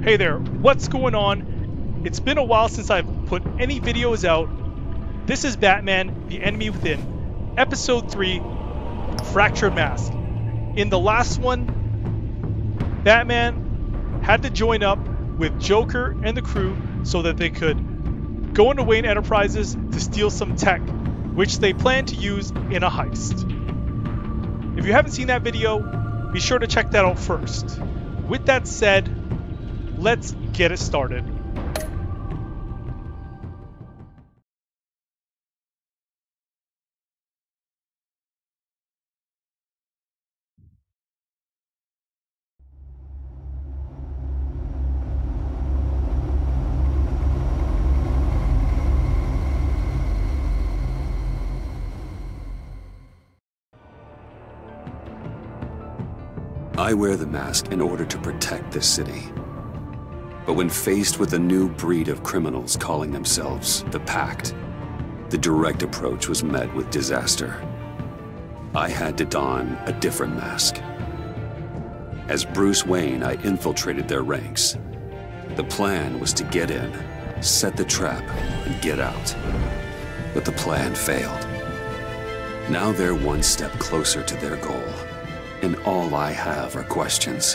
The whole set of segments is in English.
Hey there, what's going on? It's been a while since I've put any videos out. This is Batman, The Enemy Within, Episode 3, Fractured Mask. In the last one, Batman had to join up with Joker and the crew so that they could go into Wayne Enterprises to steal some tech, which they plan to use in a heist. If you haven't seen that video, be sure to check that out first. With that said, let's get it started. I wear the mask in order to protect this city. But when faced with a new breed of criminals calling themselves the Pact, the direct approach was met with disaster. I had to don a different mask. As Bruce Wayne, I infiltrated their ranks. The plan was to get in, set the trap, and get out. But the plan failed. Now they're one step closer to their goal. And all I have are questions.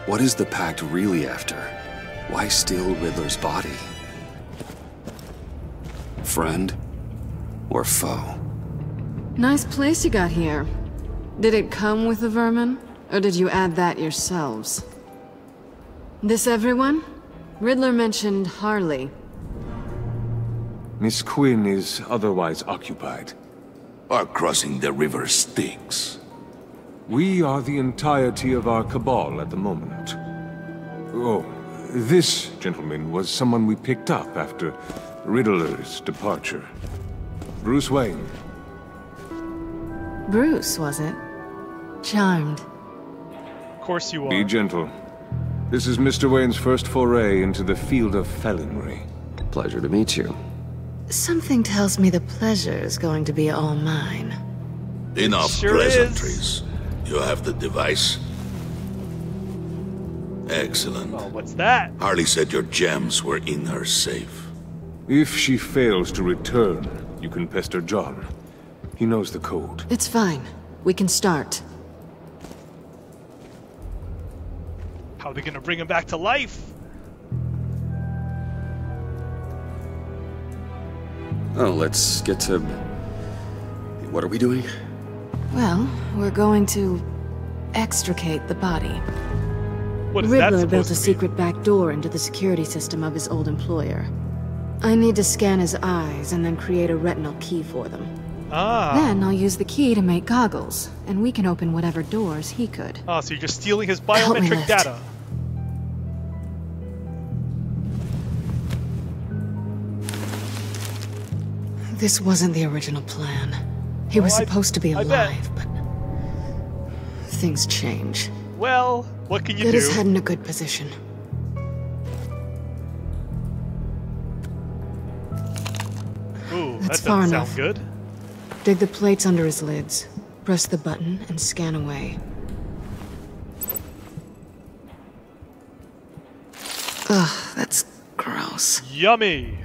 What is the Pact really after? Why steal Riddler's body? Friend or foe? Nice place you got here. Did it come with the vermin? Or did you add that yourselves? This everyone? Riddler mentioned Harley. Miss Quinn is otherwise occupied. Our crossing the river Styx. We are the entirety of our cabal at the moment. Oh, this gentleman was someone we picked up after Riddler's departure. Bruce Wayne. Bruce, was it? Charmed. Of course you are. Be gentle. This is Mr. Wayne's first foray into the field of felonry. Pleasure to meet you. Something tells me the pleasure is going to be all mine. Enough Sure pleasantries. You have the device? Excellent. Oh, what's that? Harley said your gems were in her safe. If she fails to return, you can pester John. He knows the code. It's fine. We can start. How are they gonna bring him back to life? Oh, let's get to... What are we doing? Well, we're going to extricate the body. What is that Riddler supposed built to a mean? secret back door into the security system of his old employer. I need to scan his eyes and then create a retinal key for them. Ah. Then I'll use the key to make goggles, and we can open whatever doors he could. Oh, so you're just stealing his Help me biometric lift. data. This wasn't the original plan. He was Oh, supposed to be I bet. alive, but things change. Well, what can you Get do? his head in a good position. Ooh, that That's far doesn't enough. sound good. Dig the plates under his lids. Press the button and scan away. Ugh, that's gross. Yummy.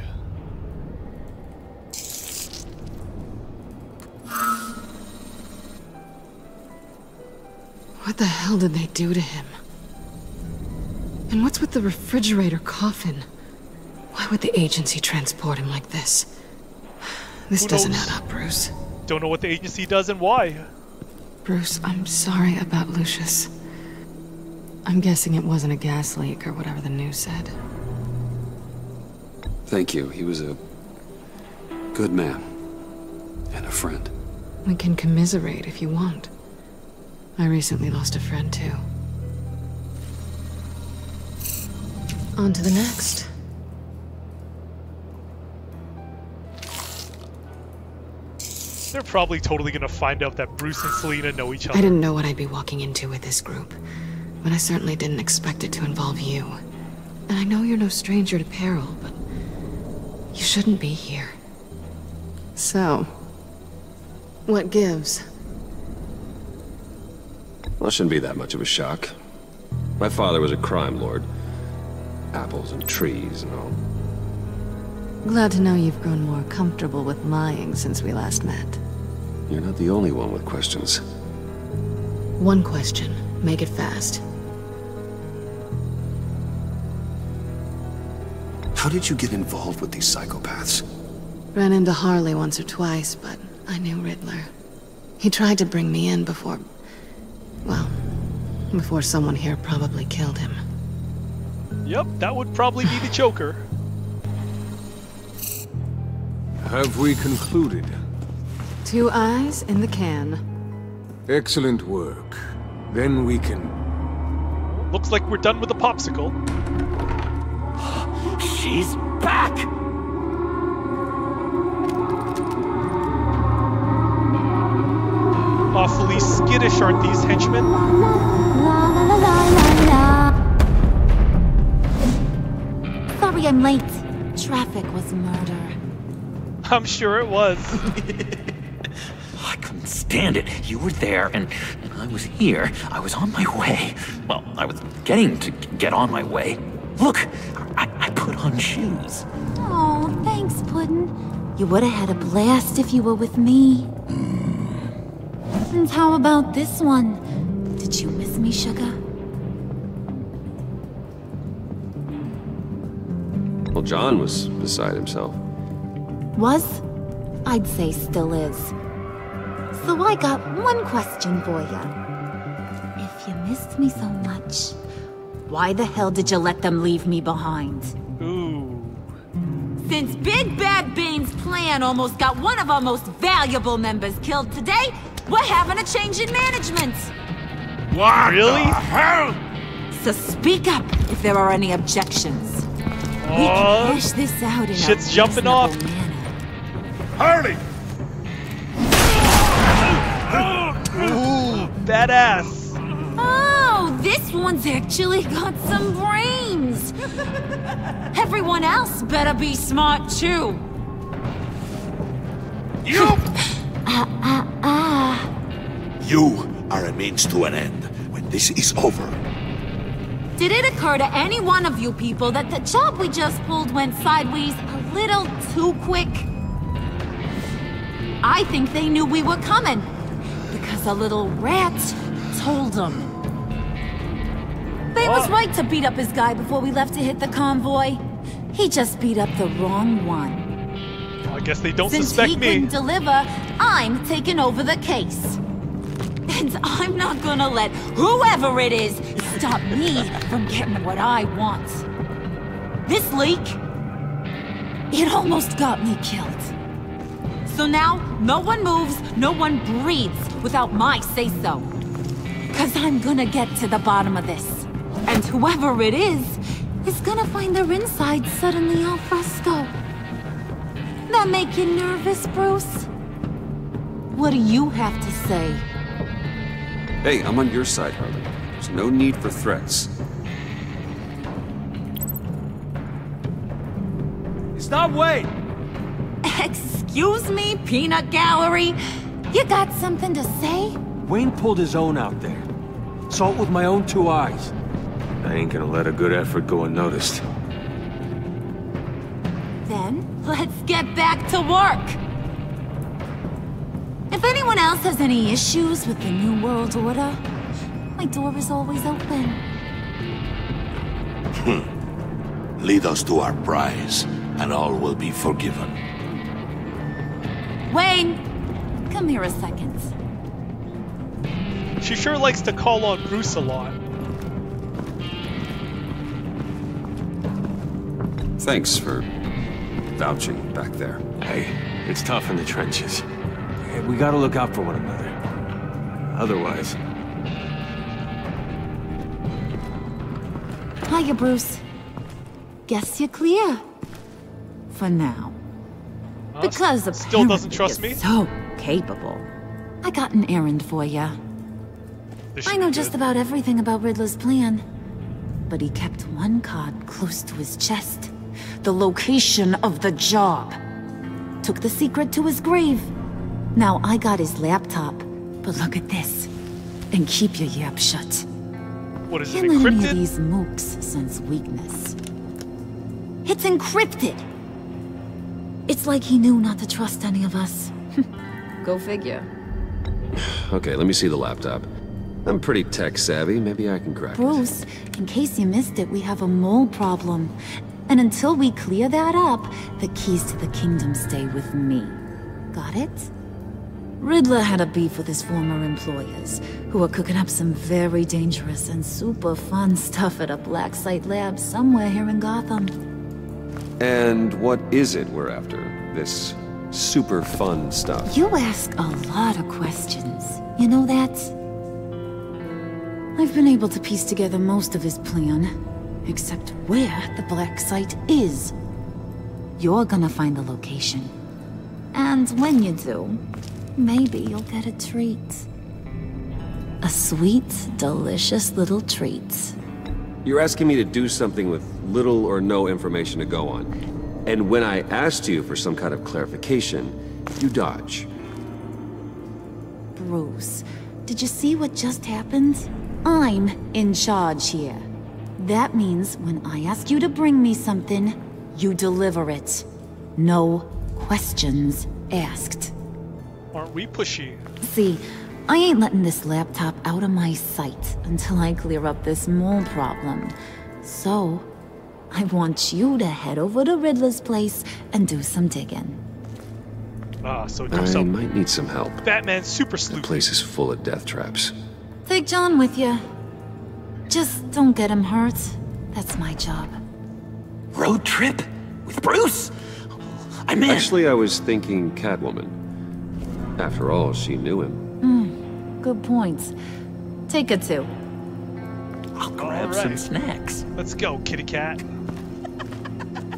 What the hell did they do to him? And what's with the refrigerator coffin? Why would the agency transport him like this? This Who doesn't knows? add up, Bruce. Don't know what the agency does and why. Bruce, I'm sorry about Lucius. I'm guessing it wasn't a gas leak or whatever the news said. Thank you. He was a good man. And a friend. We can commiserate if you want. I recently lost a friend, too. On to the next. They're probably totally gonna find out that Bruce and Selina know each other. I didn't know what I'd be walking into with this group, but I certainly didn't expect it to involve you. And I know you're no stranger to peril, but you shouldn't be here. So, what gives? Well, it shouldn't be that much of a shock. My father was a crime lord. apples and trees and all. Glad to know you've grown more comfortable with lying since we last met. You're not the only one with questions. One question. Make it fast. How did you get involved with these psychopaths? Ran into Harley once or twice, but I knew Riddler. He tried to bring me in before... well, before someone here probably killed him. Yep, that would probably be the Joker. Have we concluded? 2 eyes in the can. Excellent work. Then we can... Looks like we're done with the popsicle. She's back! Awfully skittish, aren't these henchmen? Sorry I'm late. Traffic was murder. I'm sure it was. I couldn't stand it. You were there, and I was here. I was on my way. Well, I was getting to get on my way. Look, I put on shoes. Oh, thanks, Puddin'. You would have had a blast if you were with me. And how about this one? Did you miss me, sugar? Well, John was beside himself. Was? I'd say still is. So I got one question for you. If you missed me so much, why the hell did you let them leave me behind? Ooh. Since Big Bad Bane's plan almost got one of our most valuable members killed today, we're having a change in management. What Really? the hell? So speak up if there are any objections. We can hash this out in shit's a jumping off. reasonable manner. Harley! Ooh, badass. Oh, this one's actually got some brains. Everyone else better be smart too. You! You are a means to an end. When this is over, Did it occur to any one of you people that the job we just pulled went sideways a little too quick? I think they knew we were coming, because a little rat told them. They was right to beat up his guy before we left to hit the convoy. He just beat up the wrong one. Well, I guess they don't Since suspect he me. couldn't deliver, I'm taking over the case. And I'm not gonna let whoever it is stop me from getting what I want. This leak, it almost got me killed. So now, no one moves, no one breathes without my say-so. 'Cause I'm gonna get to the bottom of this. And whoever it is gonna find their inside suddenly al fresco. That make you nervous, Bruce? What do you have to say? Hey, I'm on your side, Harley. There's no need for threats. Stop, wait! Excuse me, peanut gallery? You got something to say? Wayne pulled his own out there. Saw it with my own 2 eyes. I ain't gonna let a good effort go unnoticed. Then, let's get back to work. If anyone else has any issues with the New World Order, my door is always open. lead us to our prize, and all will be forgiven. Wayne, come here a second. She sure likes to call on Bruce a lot. Thanks for vouching back there. Hey, it's tough in the trenches. We gotta look out for one another. Otherwise... Hiya, Bruce. Guess you're clear. For now. Because still doesn't trust apparently me? you're so capable. I got an errand for you. This should I know be just good. about everything about Riddler's plan. But he kept one card close to his chest. The location of the job. Took the secret to his grave. Now I got his laptop. But look at this. And keep your yap shut. What is it, Can't let any of encrypted? these mooks sense weakness. It's encrypted. It's like he knew not to trust any of us. Go figure. Okay, let me see the laptop. I'm pretty tech savvy. Maybe I can crack it. Bruce, in case you missed it, we have a mole problem. And until we clear that up, the keys to the kingdom stay with me. Got it? Riddler had a beef with his former employers, who were cooking up some very dangerous and super fun stuff at a black site lab somewhere here in Gotham. And what is it we're after? This super fun stuff? You ask a lot of questions. You know that? I've been able to piece together most of his plan, except where the black site is. You're gonna find the location. And when you do, maybe you'll get a treat. A sweet, delicious little treat. You're asking me to do something with little or no information to go on. And when I asked you for some kind of clarification, you dodge. Bruce, did you see what just happened? I'm in charge here. That means when I ask you to bring me something, you deliver it. No questions asked. Aren't we pushy? See, I ain't letting this laptop out of my sight until I clear up this mole problem. So, I want you to head over to Riddler's place and do some digging. So do I some might need some help. Batman super The sleuth. place is full of death traps. Take John with you. Just don't get him hurt. That's my job. Road trip? With Bruce? I'm in. Actually, I was thinking Catwoman. After all, she knew him. Good points. Take it too. I'll grab All right. some snacks. Let's go, kitty cat.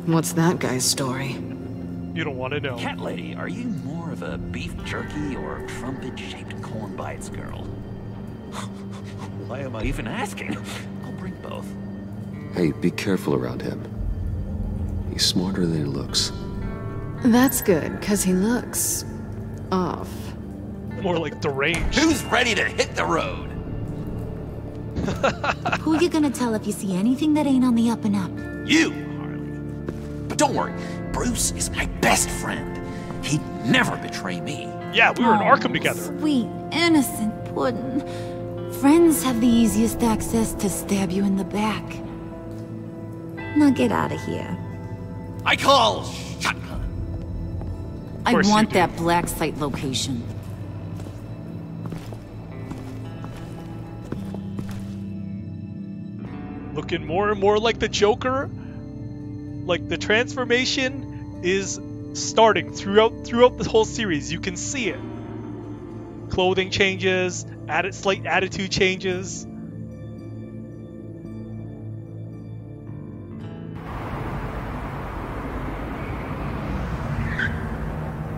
What's that guy's story? You don't want to know. Cat lady, are you more of a beef jerky or trumpet-shaped corn bites girl? Why am I even asking? I'll bring both. Hey, be careful around him. He's smarter than he looks. That's good, because he looks off. More like deranged. Who's ready to hit the road? Who you gonna tell if you see anything that ain't on the up and up? You, Harley. But don't worry, Bruce is my best friend. He'd never betray me. Yeah, we were in Arkham together. Sweet, innocent puddin'. Friends have the easiest access to stab you in the back. Now get out of here. I call shotgun. I course you want do. that black site location. Looking more and more like the Joker. Like the transformation is starting throughout the whole series. You can see it. Clothing changes, slight attitude changes.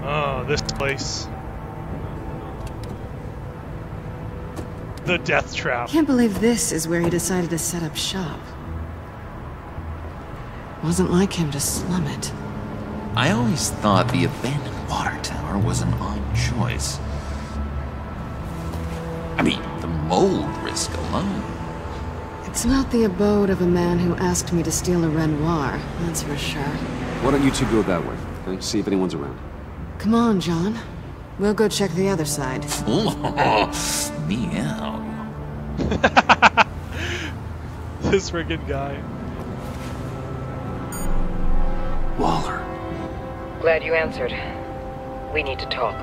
Oh, this place. The death trap. Can't believe this is where he decided to set up shop. Wasn't like him to slum it. I always thought the abandoned water tower was an odd choice. I mean, the mold risk alone. It's not the abode of a man who asked me to steal a Renoir, that's for sure. Why don't you two go that way? Okay? See if anyone's around. Come on, John. We'll go check the other side. Meow. This friggin' guy. Waller. Glad you answered. We need to talk.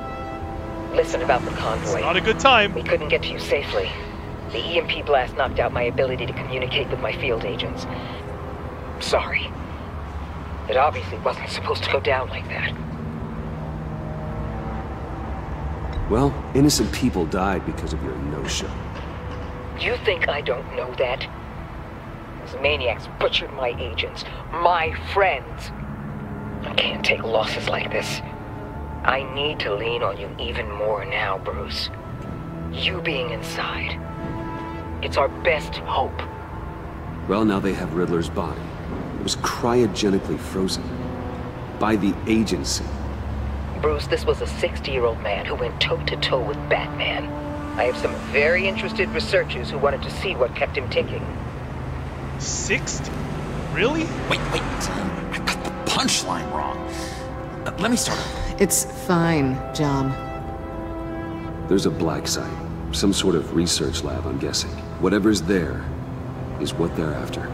Listen about the convoy. Not a good time. We couldn't get to you safely. The EMP blast knocked out my ability to communicate with my field agents. Sorry. It obviously wasn't supposed to go down like that. Well, innocent people died because of your no-show. You think I don't know that? Those maniacs butchered my agents, my friends. I can't take losses like this. I need to lean on you even more now, Bruce. You being inside. It's our best hope. Well, now they have Riddler's body. It was cryogenically frozen. By the agency. Bruce, this was a 60-year-old man who went toe-to-toe with Batman. I have some very interested researchers who wanted to see what kept him ticking. 60? Really? Wait. I got the punchline wrong. Let me start over. It's fine, John. There's a black site. Some sort of research lab, I'm guessing. Whatever's there is what they're after.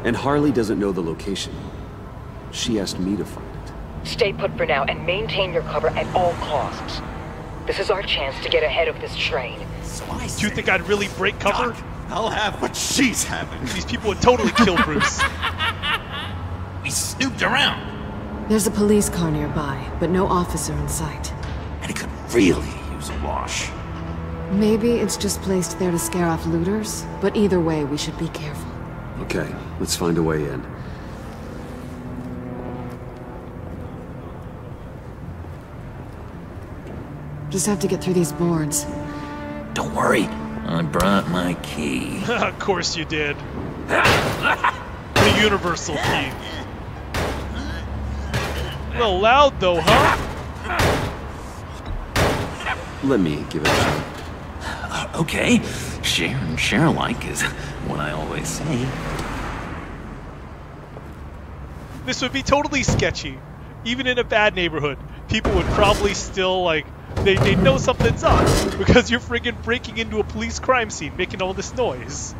And Harley doesn't know the location. She asked me to find it. Stay put for now and maintain your cover at all costs. This is our chance to get ahead of this train. So I Do you think I'd really break cover? Doc, I'll have what she's having. These people would totally kill Bruce. We snooped around, There's a police car nearby, but no officer in sight. and it could really use a wash. Maybe it's just placed there to scare off looters, but either way, we should be careful. Okay, let's find a way in. Just have to get through these boards. Don't worry, I brought my key. Of course you did. The universal key. A little loud though, huh? Let me give it a shot. Okay, share and share alike is what I always say. This would be totally sketchy. Even in a bad neighborhood, people would probably still, like, they know something's up because you're friggin' breaking into a police crime scene, making all this noise.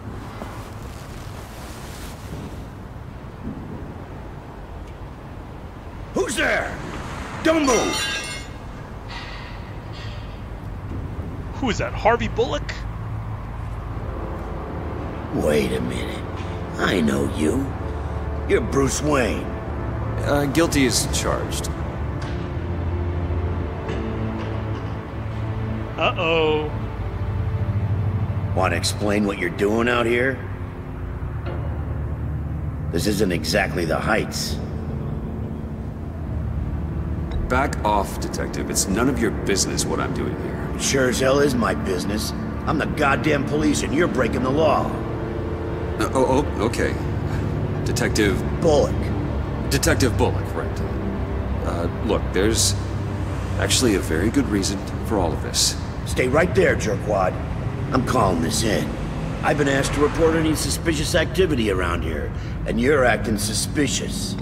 Who's there? Don't move! Who is that, Harvey Bullock? Wait a minute. I know you. You're Bruce Wayne. Guilty as charged. Uh-oh. Want to explain what you're doing out here? This isn't exactly the Heights. Back off, Detective. It's none of your business what I'm doing here. Sure as hell is my business. I'm the goddamn police and you're breaking the law. Okay. Detective... Bullock. Detective Bullock, right. Look, there's actually a very good reason for all of this. Stay right there, jerkwad. I'm calling this in. I've been asked to report any suspicious activity around here, and you're acting suspicious.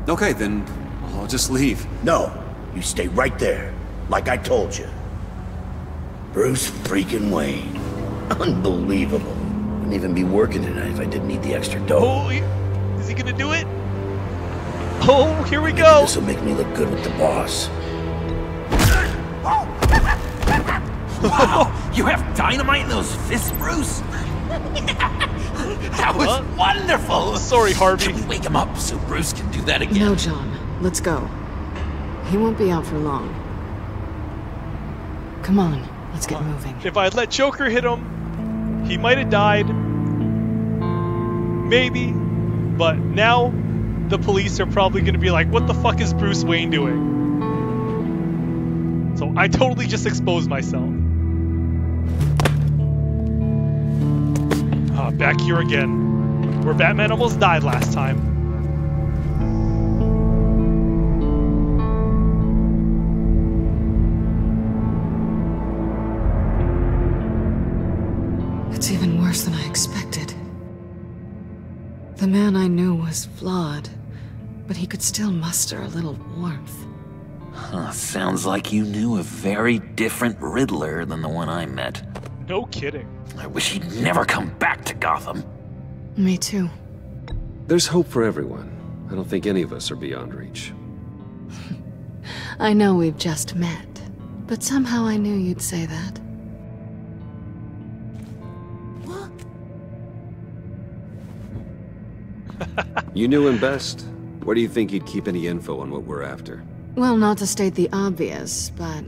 Okay, then I'll just leave. No, you stay right there, like I told you. Bruce freaking Wayne. Unbelievable. Wouldn't even be working tonight if I didn't need the extra dough. Oh, is he gonna do it? Oh, here we go. This'll make me look good with the boss. Wow, you have dynamite in those fists, Bruce? That was wonderful! Sorry, Harvey. Can we wake him up so Bruce can do that again? No, John. Let's go. He won't be out for long. Come on, let's get moving. If I had let Joker hit him, he might have died. Maybe. But now, the police are probably going to be like, what the fuck is Bruce Wayne doing? So I totally just exposed myself. Back here again, where Batman almost died last time. It's even worse than I expected. The man I knew was flawed, but he could still muster a little warmth. Huh, sounds like you knew a very different Riddler than the one I met. No kidding. I wish he'd never come back to Gotham. Me too. There's hope for everyone. I don't think any of us are beyond reach. I know we've just met, but somehow I knew you'd say that. You knew him best. Where do you think he'd keep any info on what we're after? Well, not to state the obvious, but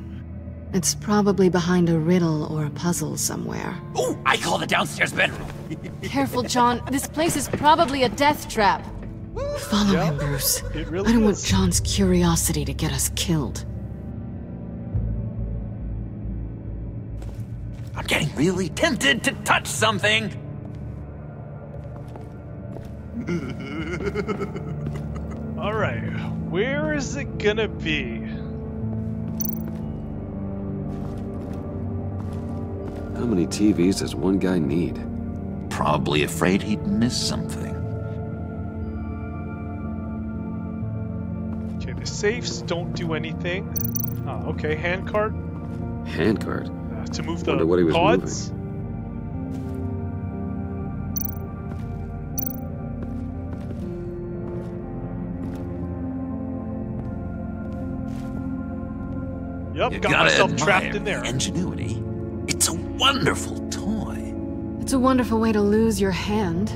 it's probably behind a riddle or a puzzle somewhere. Ooh, I call the downstairs bedroom. Careful, John. This place is probably a death trap. Follow him, Bruce. It really I don't want is. John's curiosity to get us killed. I'm getting really tempted to touch something. Alright, where is it gonna be? How many TVs does one guy need? Probably afraid he'd miss something. Safes don't do anything. Okay, handcart. Handcart? To move the Wonder what he was pods. Yep, You got gotta myself admire trapped in there. Ingenuity. It's a wonderful toy. It's a wonderful way to lose your hand.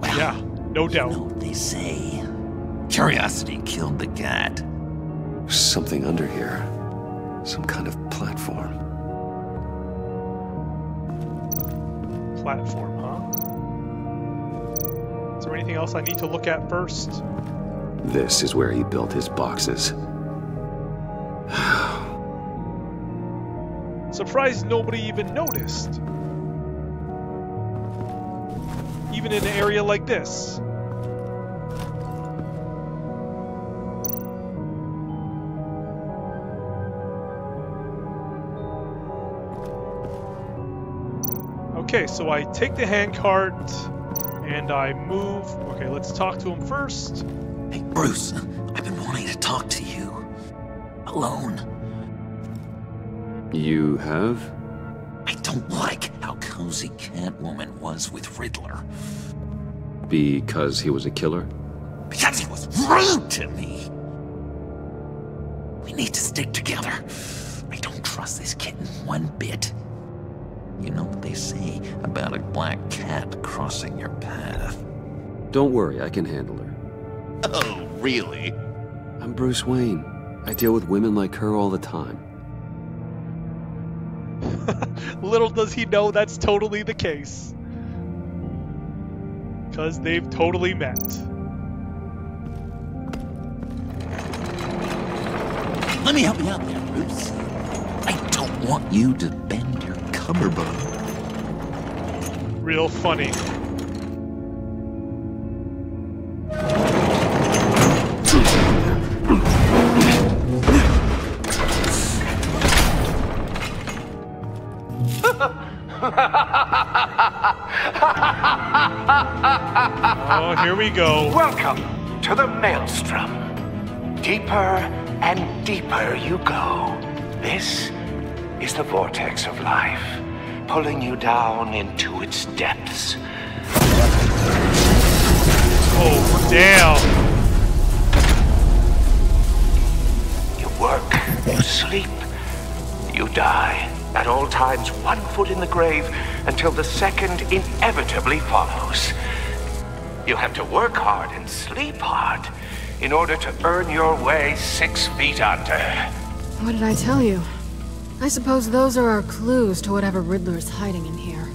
Well, Yeah, no doubt. you know what they say. Curiosity killed the cat. There's something under here. Some kind of platform. Platform, huh? Is there anything else I need to look at first? This is where he built his boxes. Surprised nobody even noticed. Even in an area like this. Okay, so I take the handcart and I move. Okay, let's talk to him first. Hey, Bruce, I've been wanting to talk to you. Alone. You have? I don't like how cozy Catwoman was with Riddler. Because he was a killer? Because he was rude to me. We need to stick together. I don't trust this kitten one bit. You know what they say about a black cat crossing your path? Don't worry, I can handle her. Oh, really? I'm Bruce Wayne. I deal with women like her all the time. Little does he know that's totally the case. Because they've totally met. Let me help you out there, Bruce. I don't want you to bend your cummerbund. Real funny. Oh, here we go. Welcome to the Maelstrom. Deeper and deeper you go. This is the vortex of life, pulling you down into its depths. Oh, damn. You work, you sleep, you die. At all times, 1 foot in the grave until the second inevitably follows. You have to work hard and sleep hard in order to earn your way 6 feet under. What did I tell you? I suppose those are our clues to whatever Riddler's hiding in here.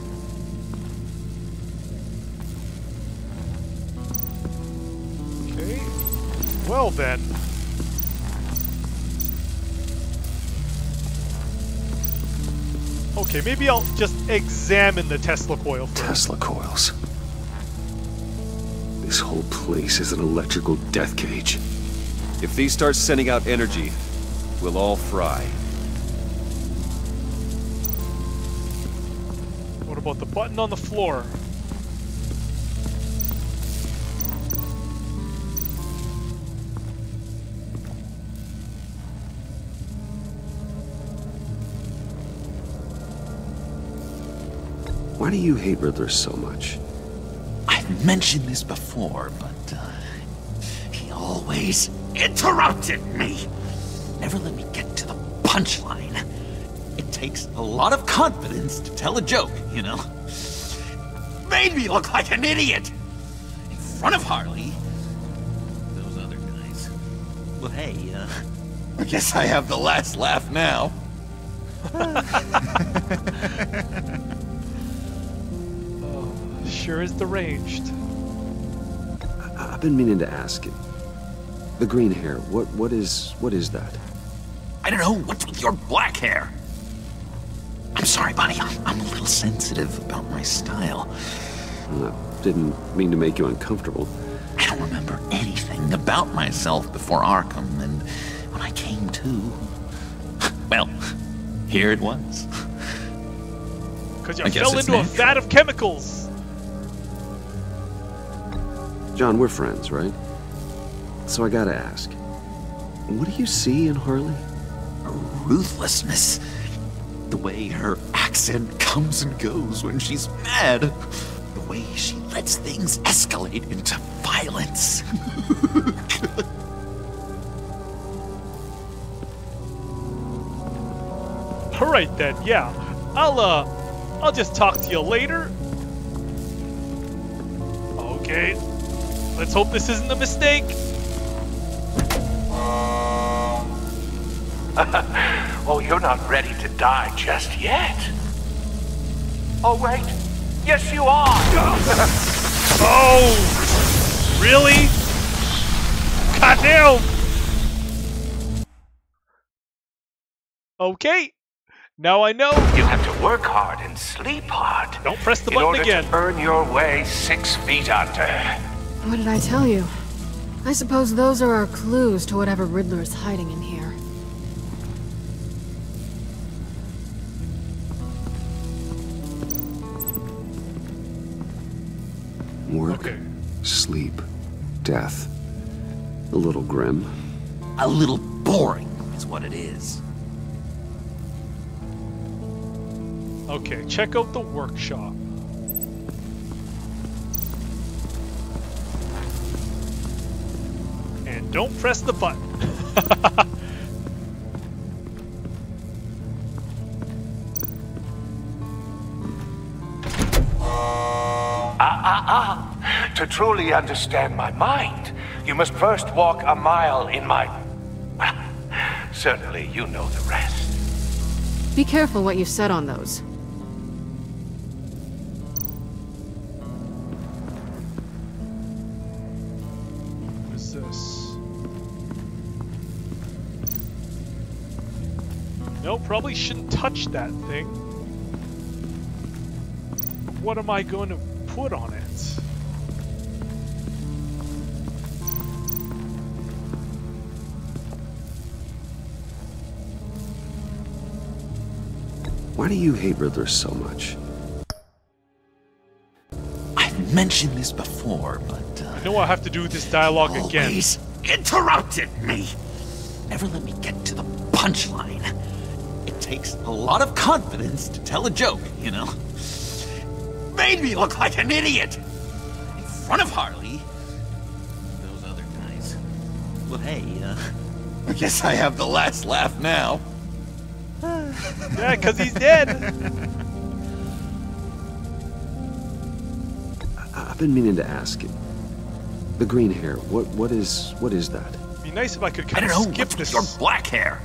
Okay. Well then. Okay, maybe I'll just examine the Tesla coil first. Tesla coils. This whole place is an electrical death cage. If these start sending out energy, we'll all fry. What about the button on the floor? Why do you hate Riddler so much? I've mentioned this before, but he always interrupted me. Never let me get to the punchline. It takes a lot of confidence to tell a joke, you know? Made me look like an idiot in front of Harley. Those other guys. Well, hey, I guess I have the last laugh now. Sure is deranged. I've been meaning to ask it. The green hair, what is that? I don't know, what's with your black hair? I'm sorry, buddy, I'm a little sensitive about my style. Didn't mean to make you uncomfortable. I don't remember anything about myself before Arkham, and when I came to, well, here it was. Because you fell into a vat of chemicals. John, we're friends, right? So I gotta ask. What do you see in Harley? A ruthlessness. The way her accent comes and goes when she's mad. The way she lets things escalate into violence. Alright then, yeah. I'll just talk to you later. Okay. Let's hope this isn't a mistake. Oh, you're not ready to die just yet. Oh, wait. Yes, you are. Oh! Really? Goddamn! Okay. Now I know. You have to work hard and sleep hard. Don't press the button again. In order to earn your way 6 feet under. What did I tell you? I suppose those are our clues to whatever Riddler is hiding in here. Work, sleep, death. A little grim. A little boring is what it is. Okay, check out the workshop. And don't press the button. To truly understand my mind, you must first walk a mile in my... Well, certainly you know the rest. Be careful what you said on those. What is this? No, probably shouldn't touch that thing. What am I going to put on it? Why do you hate Riddler so much? I've mentioned this before, but... I know I have to do this dialogue again. Always interrupted me. Never let me get to the punchline. It takes a lot of confidence to tell a joke, you know? Made me look like an idiot! In front of Harley. Those other guys. Well, hey, I guess I have the last laugh now. Yeah, because he's dead. I've been meaning to ask you. The green hair, what is that? It'd be nice if I could I kind don't of know, skip what's this. with your black hair?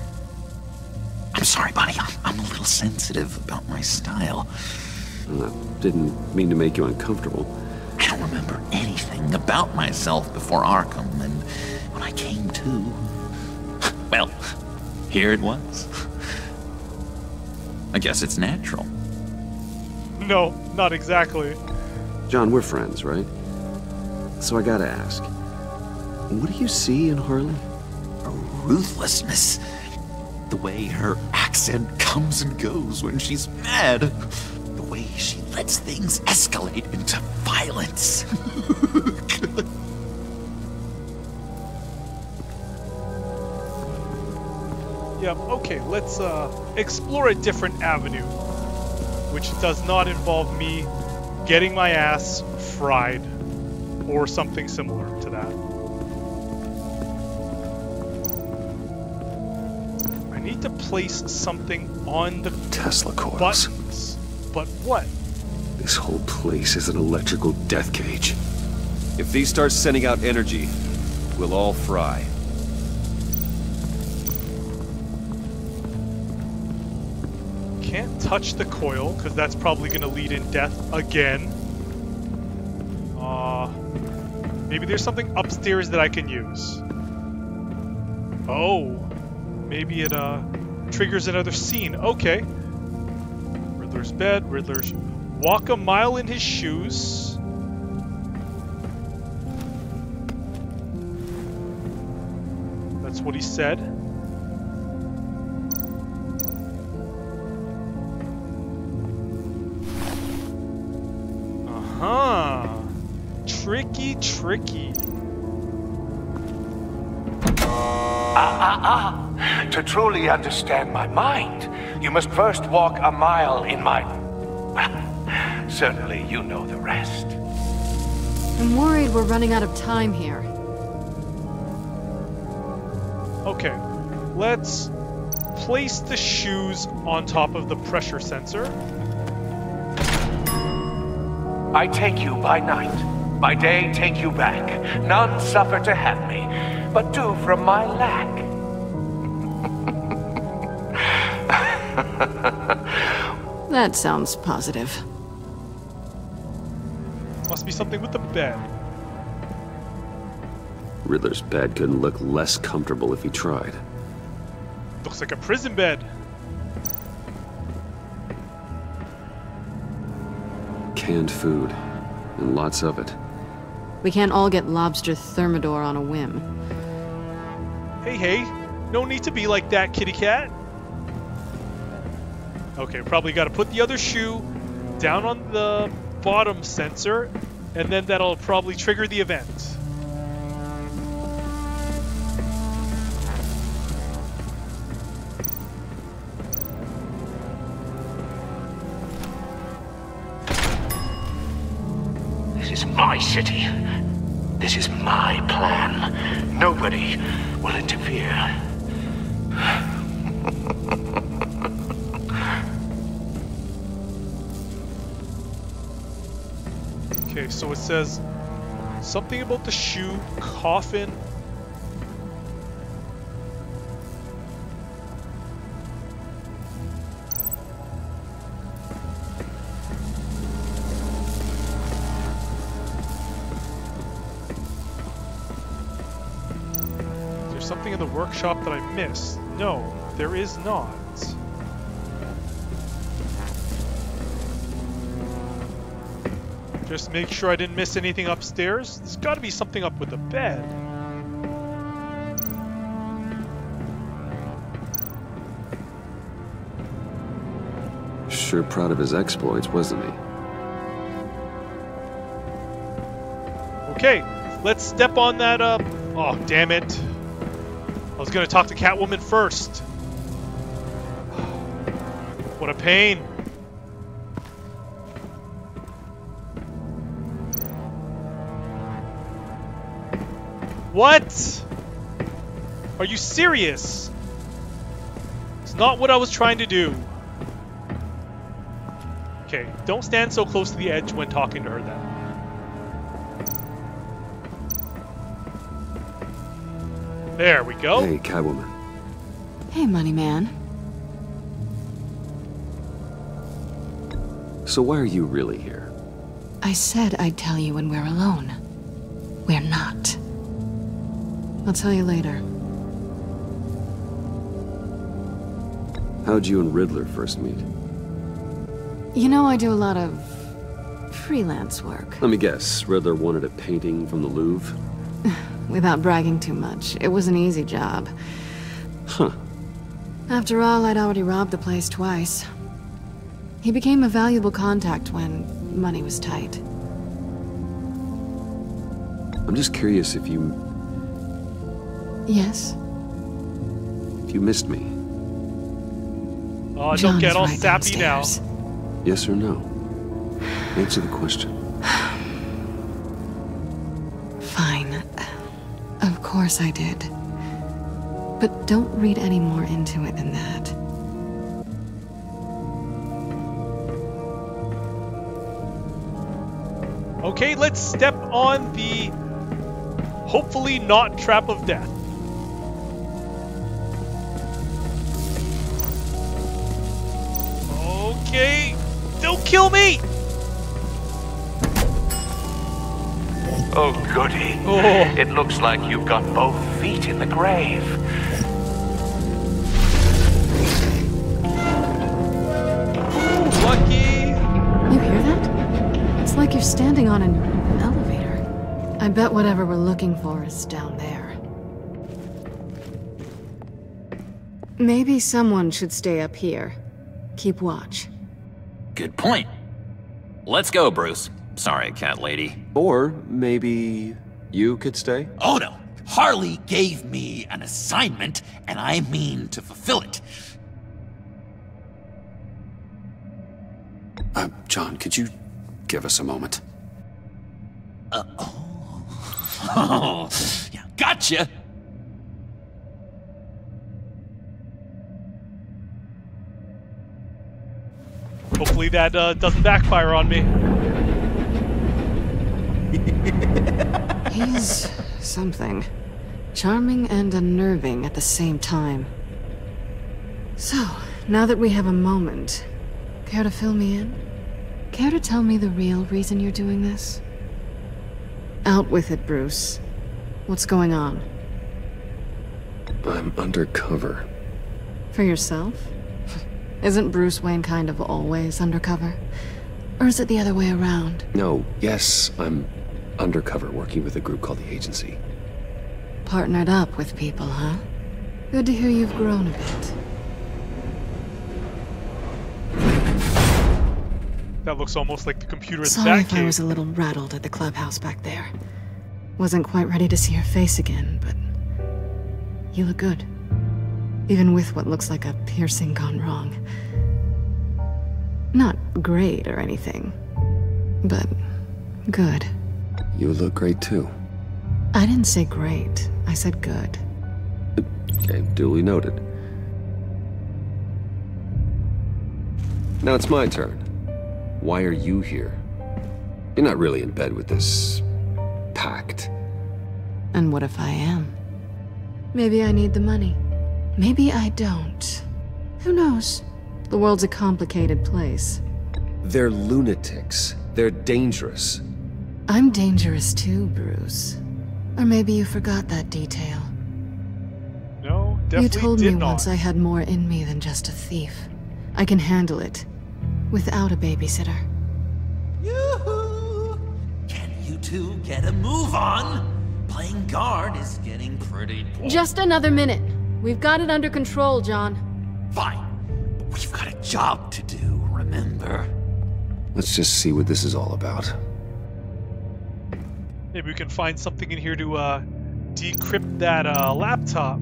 I'm sorry, buddy. I'm a little sensitive about my style. I didn't mean to make you uncomfortable. I don't remember anything about myself before Arkham, and when I came to... Well, here it was. I guess it's natural. No, not exactly. John, we're friends, right? So I gotta ask, what do you see in Harley? A ruthlessness. The way her accent comes and goes when she's mad. The way she lets things escalate into violence. Yep, okay, let's explore a different avenue, which does not involve me getting my ass fried or something similar to that. I need to place something on the Tesla coils. buttons, but what? This whole place is an electrical death cage. If these start sending out energy, we'll all fry. Can't touch the coil, because that's probably going to lead in death again. Maybe there's something upstairs that I can use. Oh, maybe it triggers another scene. Okay. Riddler's bed, Riddler's... Walk a mile in his shoes. That's what he said. Uh-huh. Tricky, tricky. To truly understand my mind, you must first walk a mile in my... Well, certainly you know the rest. I'm worried we're running out of time here. Okay, let's place the shoes on top of the pressure sensor. I take you by night. By day, take you back. None suffer to have me, but do from my lack. That sounds positive. Must be something with the bed. Riddler's bed couldn't look less comfortable if he tried. Looks like a prison bed. Canned food, and lots of it. We can't all get lobster thermidor on a whim. Hey, no need to be like that, kitty cat. Okay, probably got to put the other shoe down on the bottom sensor, and then that'll probably trigger the event. This is my city. This is my plan. Nobody will interfere. Okay, so it says something about the shoe, coffin. Is there something in the workshop that I missed? No, there is not. Just make sure I didn't miss anything upstairs. There's got to be something up with the bed. Sure proud of his exploits, wasn't he? Okay, let's step on that oh, damn it. I was gonna talk to Catwoman first. What a pain. What? Are you serious? It's not what I was trying to do. Okay, don't stand so close to the edge when talking to her then. There we go. Hey, Catwoman. Hey, Money Man. So why are you really here? I said I'd tell you when we're alone. We're not. I'll tell you later. How'd you and Riddler first meet? You know, I do a lot of freelance work. Let me guess, Riddler wanted a painting from the Louvre? Without bragging too much, it was an easy job. Huh. After all, I'd already robbed the place twice. He became a valuable contact when money was tight. I'm just curious if you... Yes? If you missed me. Oh, don't get all sappy now. Yes or no? Answer the question. Fine. Of course I did. But don't read any more into it than that. Okay, let's step on the hopefully not trap of death. Okay, don't kill me! Oh, goody. Oh. It looks like you've got both feet in the grave. Lucky! You hear that? It's like you're standing on an elevator. I bet whatever we're looking for is down there. Maybe someone should stay up here. Keep watch. Good point. Let's go, Bruce. Sorry, cat lady. Or maybe you could stay? Oh no, Harley gave me an assignment, and I mean to fulfill it. John, could you give us a moment? Oh, yeah, gotcha! Hopefully that doesn't backfire on me. He's something. Charming and unnerving at the same time. So, now that we have a moment, care to fill me in? Care to tell me the real reason you're doing this? Out with it, Bruce. What's going on? I'm undercover. For yourself? Isn't Bruce Wayne kind of always undercover? Or is it the other way around? No, yes, I'm undercover working with a group called the Agency. Partnered up with people, huh? Good to hear you've grown a bit. That looks almost like the computer at the Sorry if I Batcave. was a little rattled at the clubhouse back there. Wasn't quite ready to see your face again, but you look good. Even with what looks like a piercing gone wrong. Not great or anything, but good. You look great too. I didn't say great, I said good. Okay, duly noted. Now it's my turn. Why are you here? You're not really in bed with this pact. And what if I am? Maybe I need the money. Maybe I don't. Who knows? The world's a complicated place. They're lunatics. They're dangerous. I'm dangerous too, Bruce. Or maybe you forgot that detail. No, definitely You told me did not. once I had more in me than just a thief. I can handle it. Without a babysitter. Yoo-hoo! Can you two get a move on? Playing guard is getting pretty boring. Just another minute. We've got it under control, John. Fine, but we've got a job to do, remember? Let's just see what this is all about. Maybe we can find something in here to decrypt that laptop.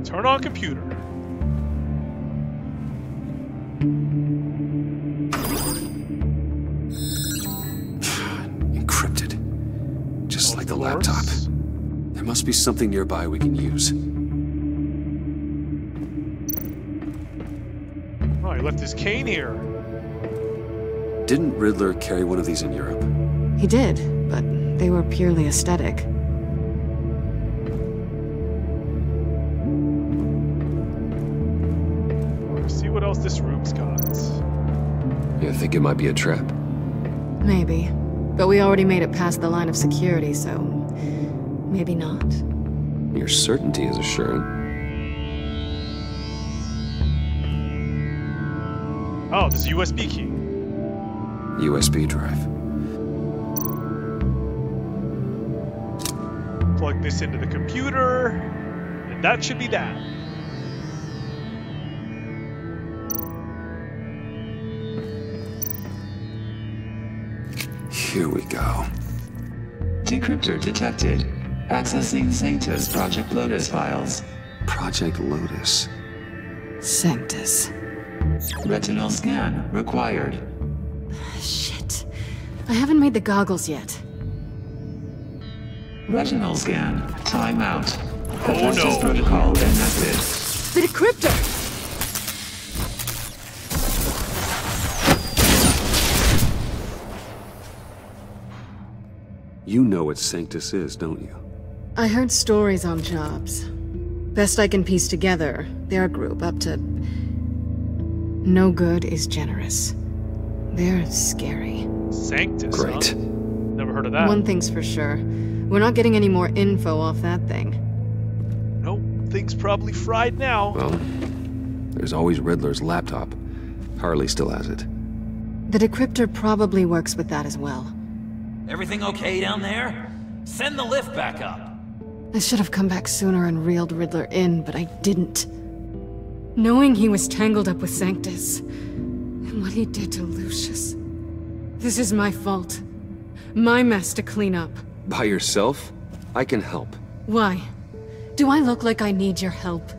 Turn on computer. Encrypted. Just like the laptop. There must be something nearby we can use. Oh, he left his cane here. Didn't Riddler carry one of these in Europe? He did, but they were purely aesthetic. See what else this room's got. You think it might be a trap? Maybe. But we already made it past the line of security, so maybe not. Your certainty is assuring. Oh, there's a USB key. USB drive. Plug this into the computer, and that should be that. Here we go. Decryptor detected. Accessing Sanctus Project Lotus files. Project Lotus. Sanctus. Retinal scan required. Shit. I haven't made the goggles yet. Retinal scan. Timeout. Oh Hephaestus no. protocol enacted. The decryptor! You know what Sanctus is, don't you? I heard stories on jobs. Best I can piece together, they're a group up to... No good is generous. They're scary. Sanctus, Great. huh? Never heard of that. One thing's for sure. We're not getting any more info off that thing. Nope, thing's probably fried now. Well, there's always Riddler's laptop. Harley still has it. The decryptor probably works with that as well. Everything okay down there? Send the lift back up. I should have come back sooner and reeled Riddler in, but I didn't. Knowing he was tangled up with Sanctus, What he did to Lucius. This is my fault. My mess to clean up. By yourself? I can help. Why? Do I look like I need your help?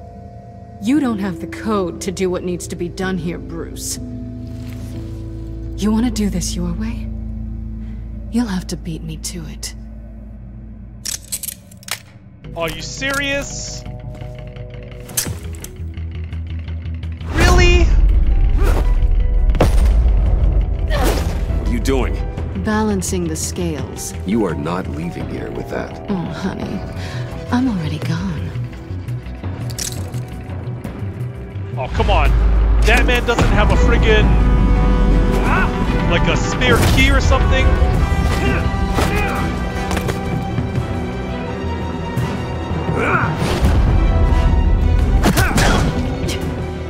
You don't have the code to do what needs to be done here, Bruce. You want to do this your way? You'll have to beat me to it. Are you serious? Really? What are you doing? Balancing the scales. You are not leaving here with that. Oh, honey. I'm already gone. Oh, come on. That man doesn't have a friggin'... like a spare key or something?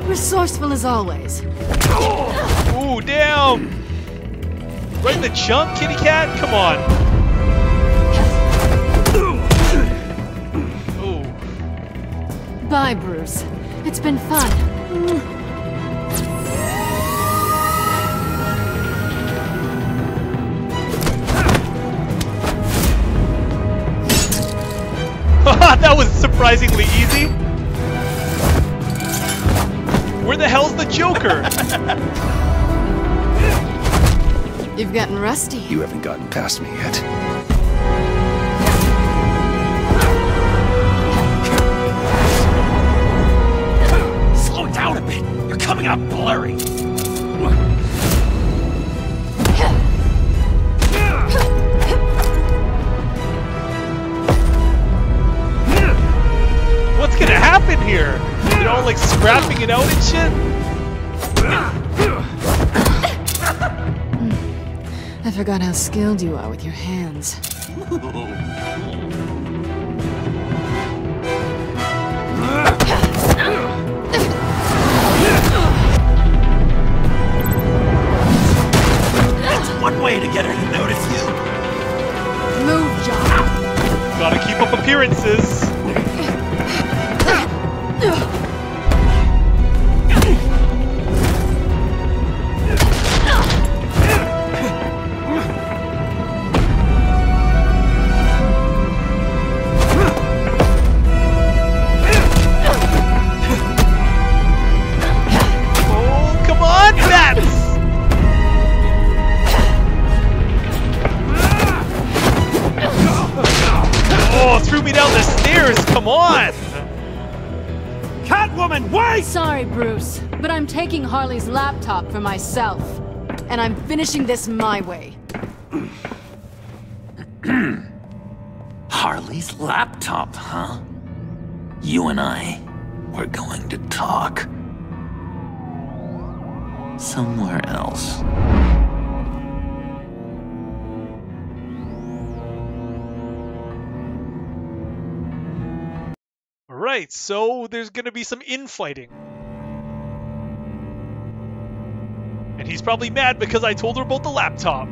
Resourceful as always. Ooh, damn! Right in the chunk, kitty cat? Come on. Ooh. Bye, Bruce. It's been fun. That was surprisingly easy. Where the hell's the Joker? You've gotten rusty. You haven't gotten past me yet. Slow down a bit. You're coming out blurry. What's gonna happen here? They're all like scrapping it out and shit? I forgot how skilled you are with your hands. That's one way to get her to notice you. Move, John. Gotta keep up appearances. Sorry, Bruce, but I'm taking Harley's laptop for myself. And I'm finishing this my way. Harley's laptop, huh? You and I, we're going to talk. Somewhere else. Right, so there's gonna be some infighting. And he's probably mad because I told her about the laptop.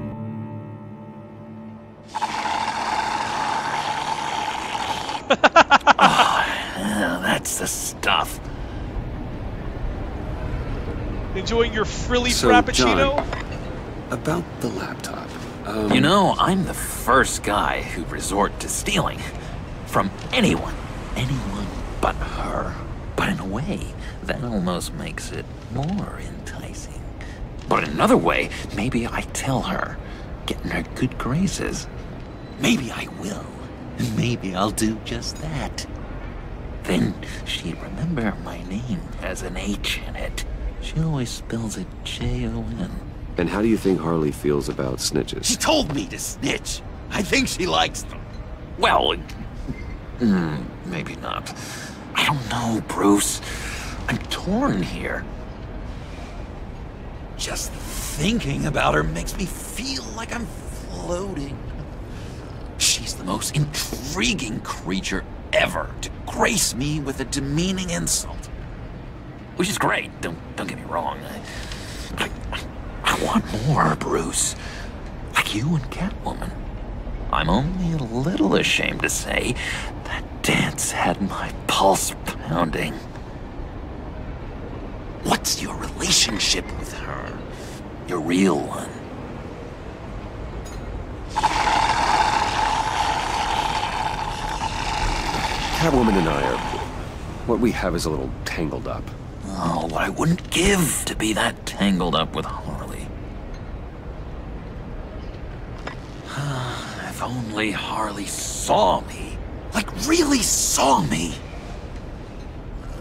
Oh, yeah, that's the stuff. Enjoying your frilly frappuccino? John, about the laptop. You know, I'm the first guy who'd resort to stealing. From anyone. Anyone but her. But in a way, that almost makes it more enticing. But in another way, maybe I tell her, get in her good graces. Maybe I will. And maybe I'll do just that. Then she'd remember my name has an H in it. She always spells it J-O-N. And how do you think Harley feels about snitches? She told me to snitch. I think she likes them. Well, maybe not. I don't know, Bruce. I'm torn here. Just thinking about her makes me feel like I'm floating. She's the most intriguing creature ever to grace me with a demeaning insult. Which is great, don't get me wrong. I want more, Bruce. Like you and Catwoman. I'm only a little ashamed to say that dance had my pulse pounding. What's your relationship with her? Your real one. Catwoman and I are... what we have is a little tangled up. Oh, what I wouldn't give to be that tangled up with Harley. If only Harley saw me. Like, really saw me.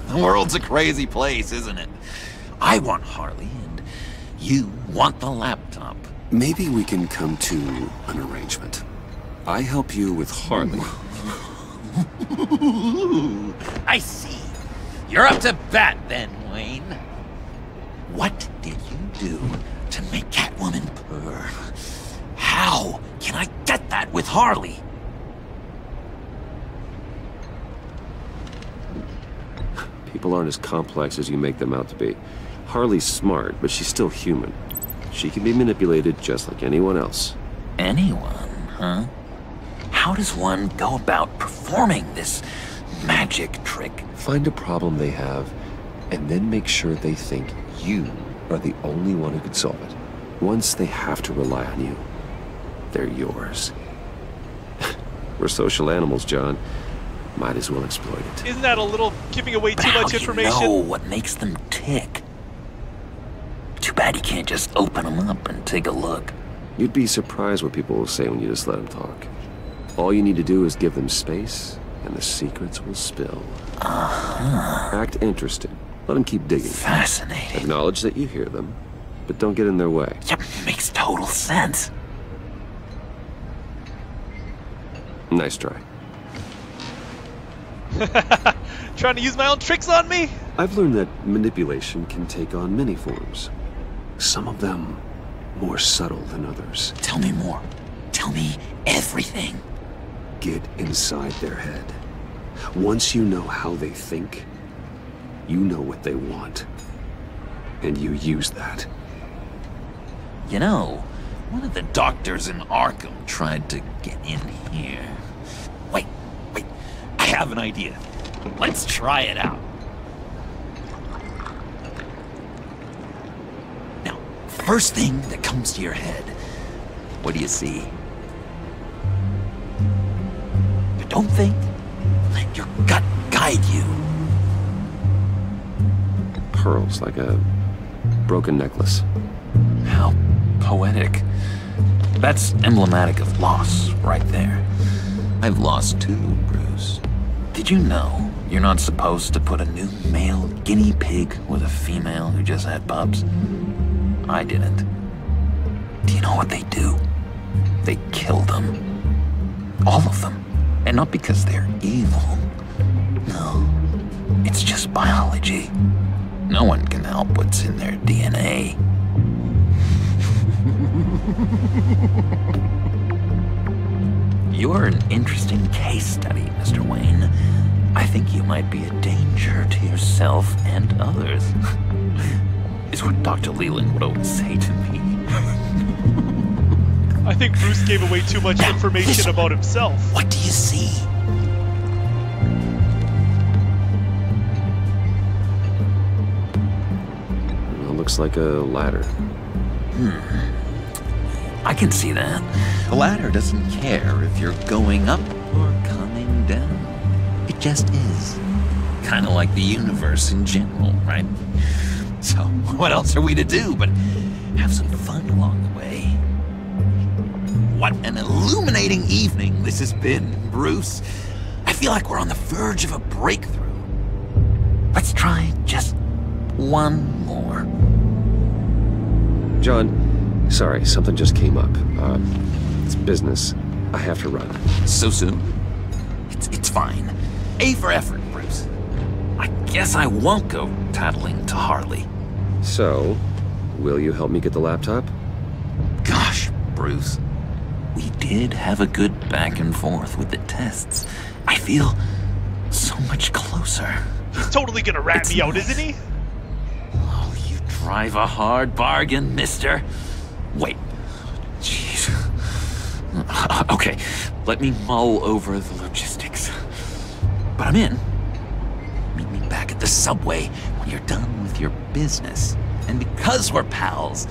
The world's a crazy place, isn't it? I want Harley, and you want the laptop. Maybe we can come to an arrangement. I help you with Harley. I see. You're up to bat then, Wayne. What did you do to make Catwoman purr? How can I get that with Harley? People aren't as complex as you make them out to be. Harley's smart, but she's still human. She can be manipulated just like anyone else. Anyone, huh? How does one go about performing this magic trick? Find a problem they have, and then make sure they think you are the only one who could solve it. Once they have to rely on you, they're yours. We're social animals, John. Might as well exploit it. Isn't that a little giving away too much information? How do you know what makes them tick? Too bad you can't just open them up and take a look. You'd be surprised what people will say when you just let them talk. All you need to do is give them space, and the secrets will spill. Act interested. Let them keep digging. Fascinating. Acknowledge that you hear them, but don't get in their way. Yep, makes total sense. Nice try. Trying to use my own tricks on me? I've learned that manipulation can take on many forms. Some of them more subtle than others. Tell me more. Tell me everything. Get inside their head. Once you know how they think, you know what they want. And you use that. You know, one of the doctors in Arkham tried to get in here. Wait. I have an idea. Let's try it out. Now, first thing that comes to your head, what do you see? But don't think. Let your gut guide you. Pearls, like a broken necklace. How poetic. That's emblematic of loss, right there. I've lost too, Bruce. Did you know you're not supposed to put a new male guinea pig with a female who just had pups? I didn't. Do you know what they do? They kill them. All of them. And not because they're evil. No. It's just biology. No one can help what's in their DNA. You're an interesting case study, Mr. Wayne. I think you might be a danger to yourself and others. Is what Dr. Leland would always say to me. I think Bruce gave away too much information about himself. What do you see? Well, looks like a ladder. I can see that. The ladder doesn't care if you're going up or coming down. It just is. Kind of like the universe in general, right? So, what else are we to do but have some fun along the way? What an illuminating evening this has been, Bruce. I feel like we're on the verge of a breakthrough. Let's try just one more. John, sorry, something just came up. It's business. I have to run. So soon? It's fine. A for effort, Bruce. I guess I won't go tattling to Harley. So, will you help me get the laptop? Gosh, Bruce. We did have a good back and forth with the tests. I feel so much closer. He's totally gonna rat me out, isn't he? Oh, you drive a hard bargain, mister. Wait. Jeez. Okay, let me mull over the logistics. But I'm in. Meet me at the subway when you're done with your business. And because we're pals,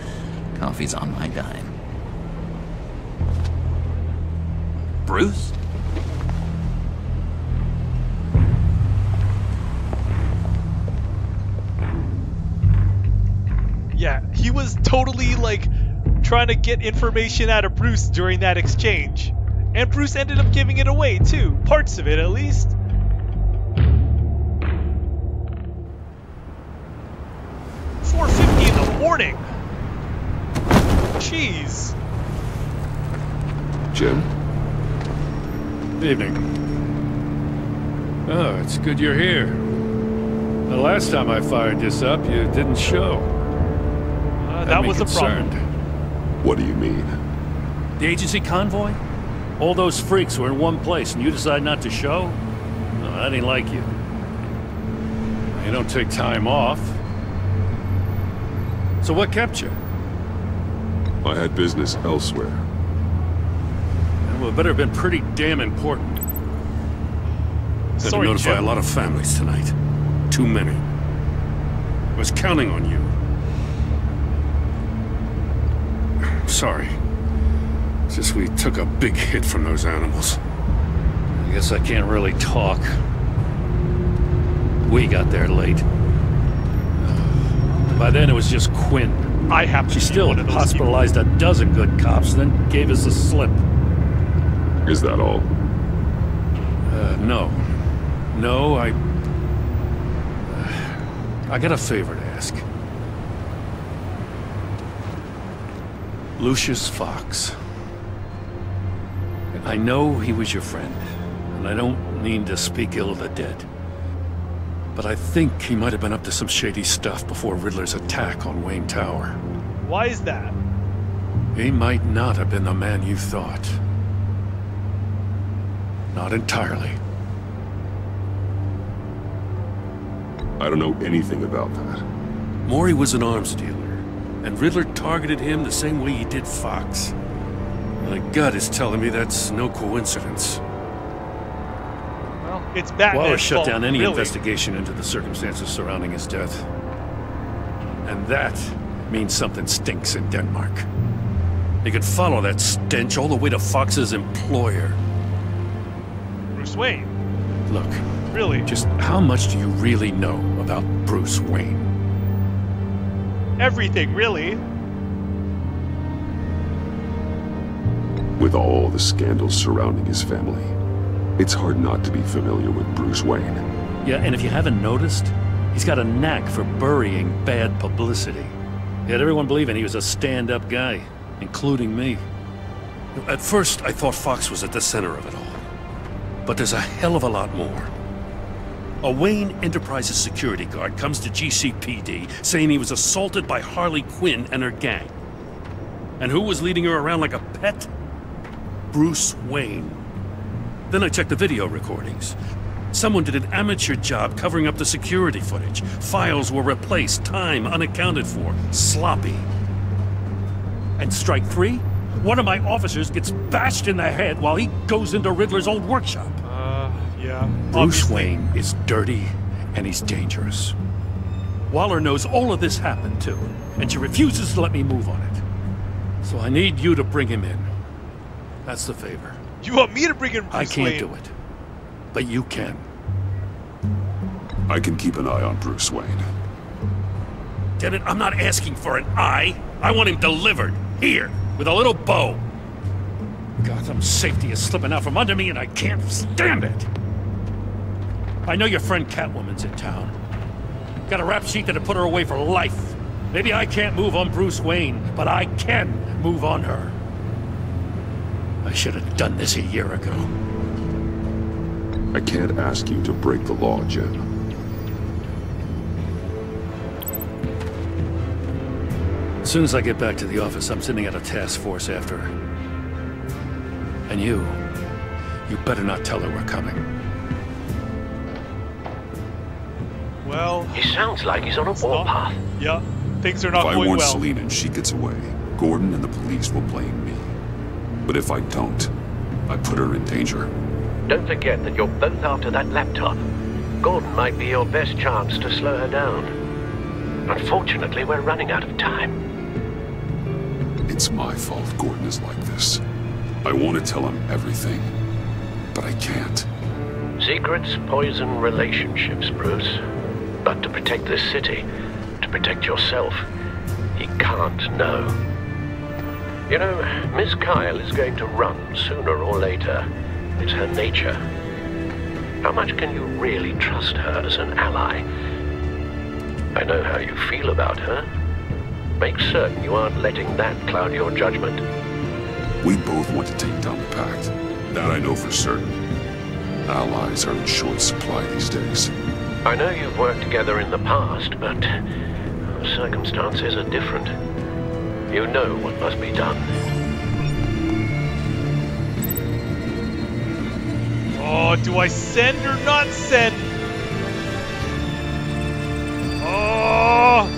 Coffee's on my dime. Bruce? Yeah, he was totally, like, trying to get information out of Bruce during that exchange. And Bruce ended up giving it away, too. Parts of it, at least. $4:50 in the morning. Jeez. Jim? Evening. Oh, it's good you're here. The last time I fired this up, you didn't show. That was a problem. What do you mean? The agency convoy? All those freaks were in one place and you decide not to show? No, that ain't like you. You don't take time off. So what kept you? I had business elsewhere. Well, it better have been pretty damn important. Had to notify a lot of families tonight. Too many. I was counting on you. Sorry. It's just we took a big hit from those animals. I guess I can't really talk. We got there late. By then it was just Quinn. She still hospitalized a dozen good cops, then gave us the slip. Is that all? No. No, I got a favor to ask. Lucius Fox. I know he was your friend, and I don't mean to speak ill of the dead. But I think he might have been up to some shady stuff before Riddler's attack on Wayne Tower. Why is that? He might not have been the man you thought. Not entirely. I don't know anything about that. Maury was an arms dealer, and Riddler targeted him the same way he did Fox. My gut is telling me that's no coincidence. Well, it's Batman's Waller shut fault, down any really. investigation into the circumstances surrounding his death. And that means something stinks in Denmark. They could follow that stench all the way to Fox's employer. Bruce Wayne. Look. Really? Just how much do you really know about Bruce Wayne? Everything, really. With all the scandals surrounding his family, it's hard not to be familiar with Bruce Wayne. Yeah, and if you haven't noticed, he's got a knack for burying bad publicity. He had everyone believing he was a stand-up guy, including me. At first, I thought Fox was at the center of it all. But there's a hell of a lot more. A Wayne Enterprises security guard comes to GCPD saying he was assaulted by Harley Quinn and her gang. And who was leading her around like a pet? Bruce Wayne. Then I checked the video recordings. Someone did an amateur job covering up the security footage. Files were replaced, time unaccounted for, sloppy. And strike three? One of my officers gets bashed in the head while he goes into Riddler's old workshop. Yeah. Bruce Wayne is dirty and he's dangerous. Waller knows all of this happened too, and she refuses to let me move on it. So I need you to bring him in. That's the favor. You want me to bring in Bruce I can't Wayne? do it, but you can. I can keep an eye on Bruce Wayne. Damn it, I'm not asking for an eye. I want him delivered, here, with a little bow. Gotham safety is slipping out from under me and I can't stand it. I know your friend Catwoman's in town. Got a rap sheet that'd put her away for life. Maybe I can't move on Bruce Wayne, but I can move on her. I should have done this a year ago. I can't ask you to break the law, Jim. As soon as I get back to the office, I'm sending out a task force after her. And you better not tell her we're coming. Well... He sounds like he's on a warpath. Yeah, things are not going well. If I warn Selina and she gets away, Gordon and the police will blame me. But if I don't, I put her in danger. Don't forget that you're both after that laptop. Gordon might be your best chance to slow her down. Unfortunately, we're running out of time. It's my fault Gordon is like this. I want to tell him everything, but I can't. Secrets poison relationships, Bruce. But to protect this city, to protect yourself, he can't know. You know, Miss Kyle is going to run sooner or later. It's her nature. How much can you really trust her as an ally? I know how you feel about her. Make certain you aren't letting that cloud your judgment. We both want to take down the Pact. That I know for certain. Allies are in short supply these days. I know you've worked together in the past, but circumstances are different. You know what must be done. Oh, do I send or not send? Oh!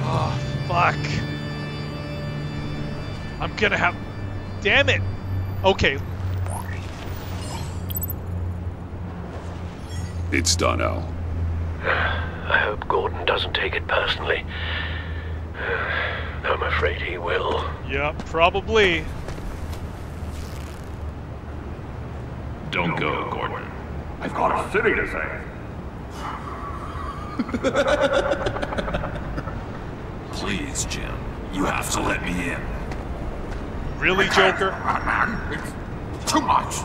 Oh, fuck. I'm gonna have... Damn it! Okay. It's done, Al. I hope Gordon doesn't take it personally. I'm afraid he will. Yeah, probably. Don't go, Gordon. I've got a city to save. Please, Jim. You have to let me in. Really, Joker? Man, it's too much.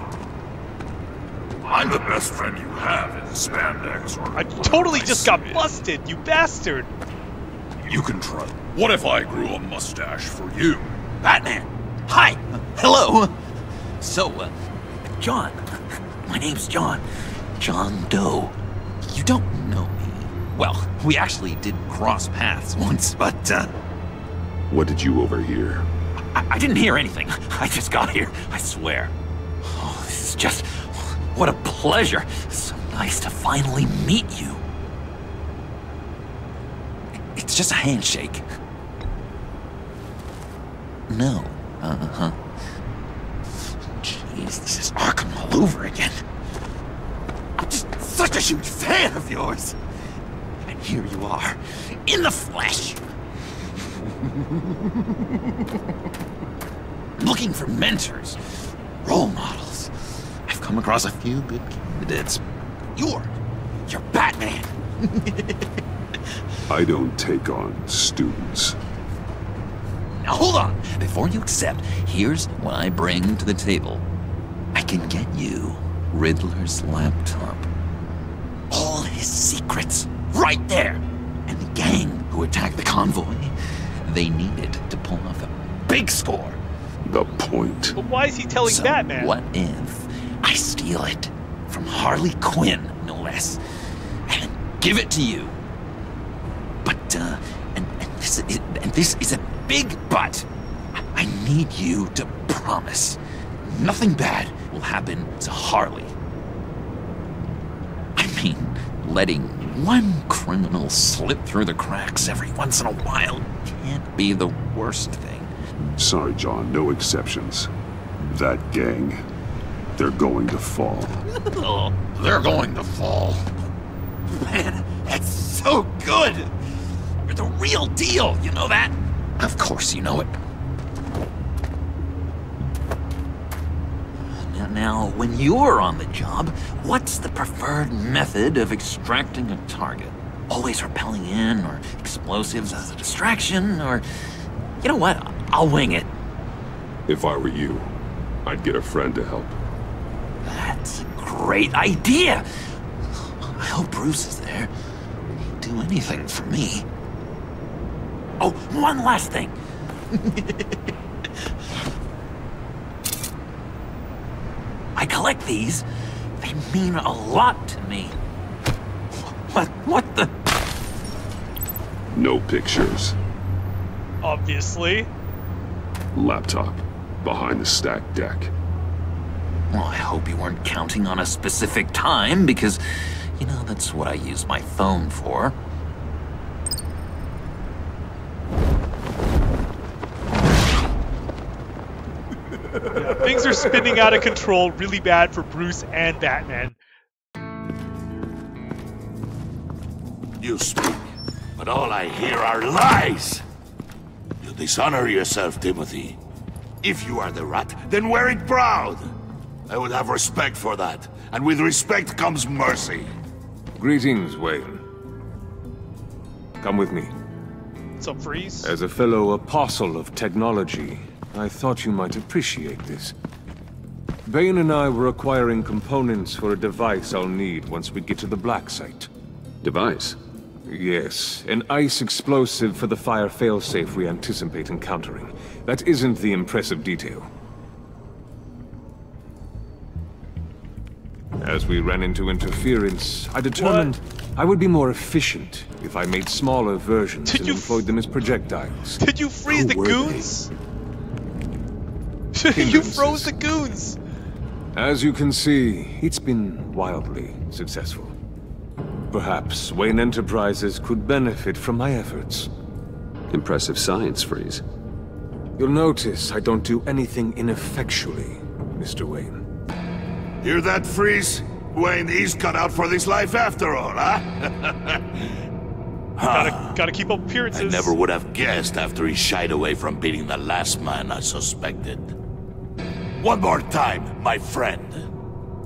I'm the best friend you have in spandex or... I totally just got busted, you bastard! You can try. What if I grew a mustache for you? Batman! Hi! Hello! So, John. My name's John. John Doe. You don't know me. Well, we actually did cross paths once, but, What did you overhear? I didn't hear anything. I just got here, I swear. Oh, this is just... What a pleasure. So nice to finally meet you. It's just a handshake. No. Uh-huh. Jeez, this is Arkham all over again. I'm just such a huge fan of yours. And here you are, in the flesh. Looking for mentors, role models. I've come across a few good candidates. You're Batman. I don't take on students. Now hold on. Before you accept, here's what I bring to the table. I can get you Riddler's laptop. All his secrets, right there. And the gang who attacked the convoy, they needed to pull off a big score. The point. But why is he telling Batman? What if I steal it from Harley Quinn, no less, and give it to you? But, this is a big but. I need you to promise nothing bad will happen to Harley. I mean, letting one criminal slip through the cracks every once in a while can't be the worst thing. Sorry, John, no exceptions. That gang, they're going to fall. Oh, they're going to fall. Man, that's so good! You're the real deal, you know that? Of course you know it. Now, when you're on the job, what's the preferred method of extracting a target? Always rappelling in, or explosives as a distraction, or... You know what? I'll wing it. If I were you, I'd get a friend to help. That's a great idea! I hope Bruce is there. He'd do anything for me. Oh, one last thing. I collect these. They mean a lot to me. What the? No pictures. Obviously. Laptop. Behind the stacked deck. Well, I hope you weren't counting on a specific time, because, you know, that's what I use my phone for. Yeah, things are spinning out of control really bad for Bruce and Batman. You speak, but all I hear are lies. You dishonor yourself, Timothy. If you are the rat, then wear it proud. I would have respect for that, and with respect comes mercy. Greetings, Wayne. Come with me. What's up, Freeze? As a fellow apostle of technology, I thought you might appreciate this. Bane and I were acquiring components for a device I'll need once we get to the Black Site. Device? Yes, an ice explosive for the fire failsafe we anticipate encountering. That isn't the impressive detail. As we ran into interference, I determined I would be more efficient if I made smaller versions and employed them as projectiles. Did you freeze the goons? You froze the goons! As you can see, it's been wildly successful. Perhaps Wayne Enterprises could benefit from my efforts. Impressive science, Freeze. You'll notice I don't do anything ineffectually, Mr. Wayne. Hear that, Freeze? Wayne is cut out for this life after all, huh? Gotta keep up appearances. I never would have guessed after he shied away from beating the last man I suspected. One more time, my friend.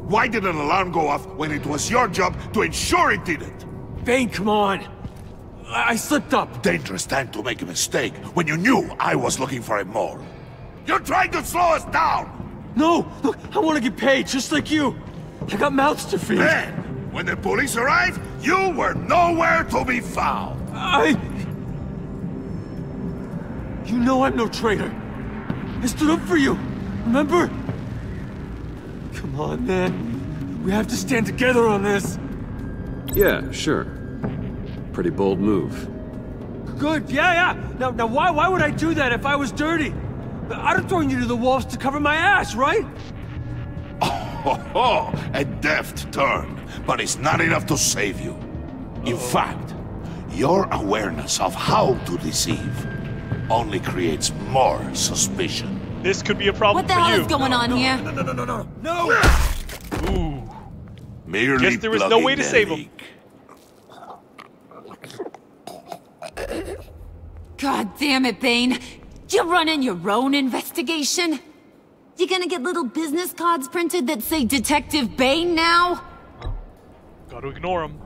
Why did an alarm go off when it was your job to ensure it didn't? Bane, come on! I slipped up! Dangerous time to make a mistake when you knew I was looking for a mole. You're trying to slow us down! No! Look, I want to get paid, just like you! I got mouths to feed! Then, when the police arrived, you were nowhere to be found! You know I'm no traitor! I stood up for you! Remember? Come on, man. We have to stand together on this! Yeah, sure. Pretty bold move. Good, yeah. Now why would I do that if I was dirty? I'd have thrown you to the wolves to cover my ass, right? Oh, a deft turn, but it's not enough to save you. In fact, your awareness of how to deceive only creates more suspicion. This could be a problem for you. What the hell is going on here? No! Ooh. Merely Guess there was no way to save him. God damn it, Bane. You're running your own investigation? You gonna get little business cards printed that say Detective Bane now? Gotta ignore him.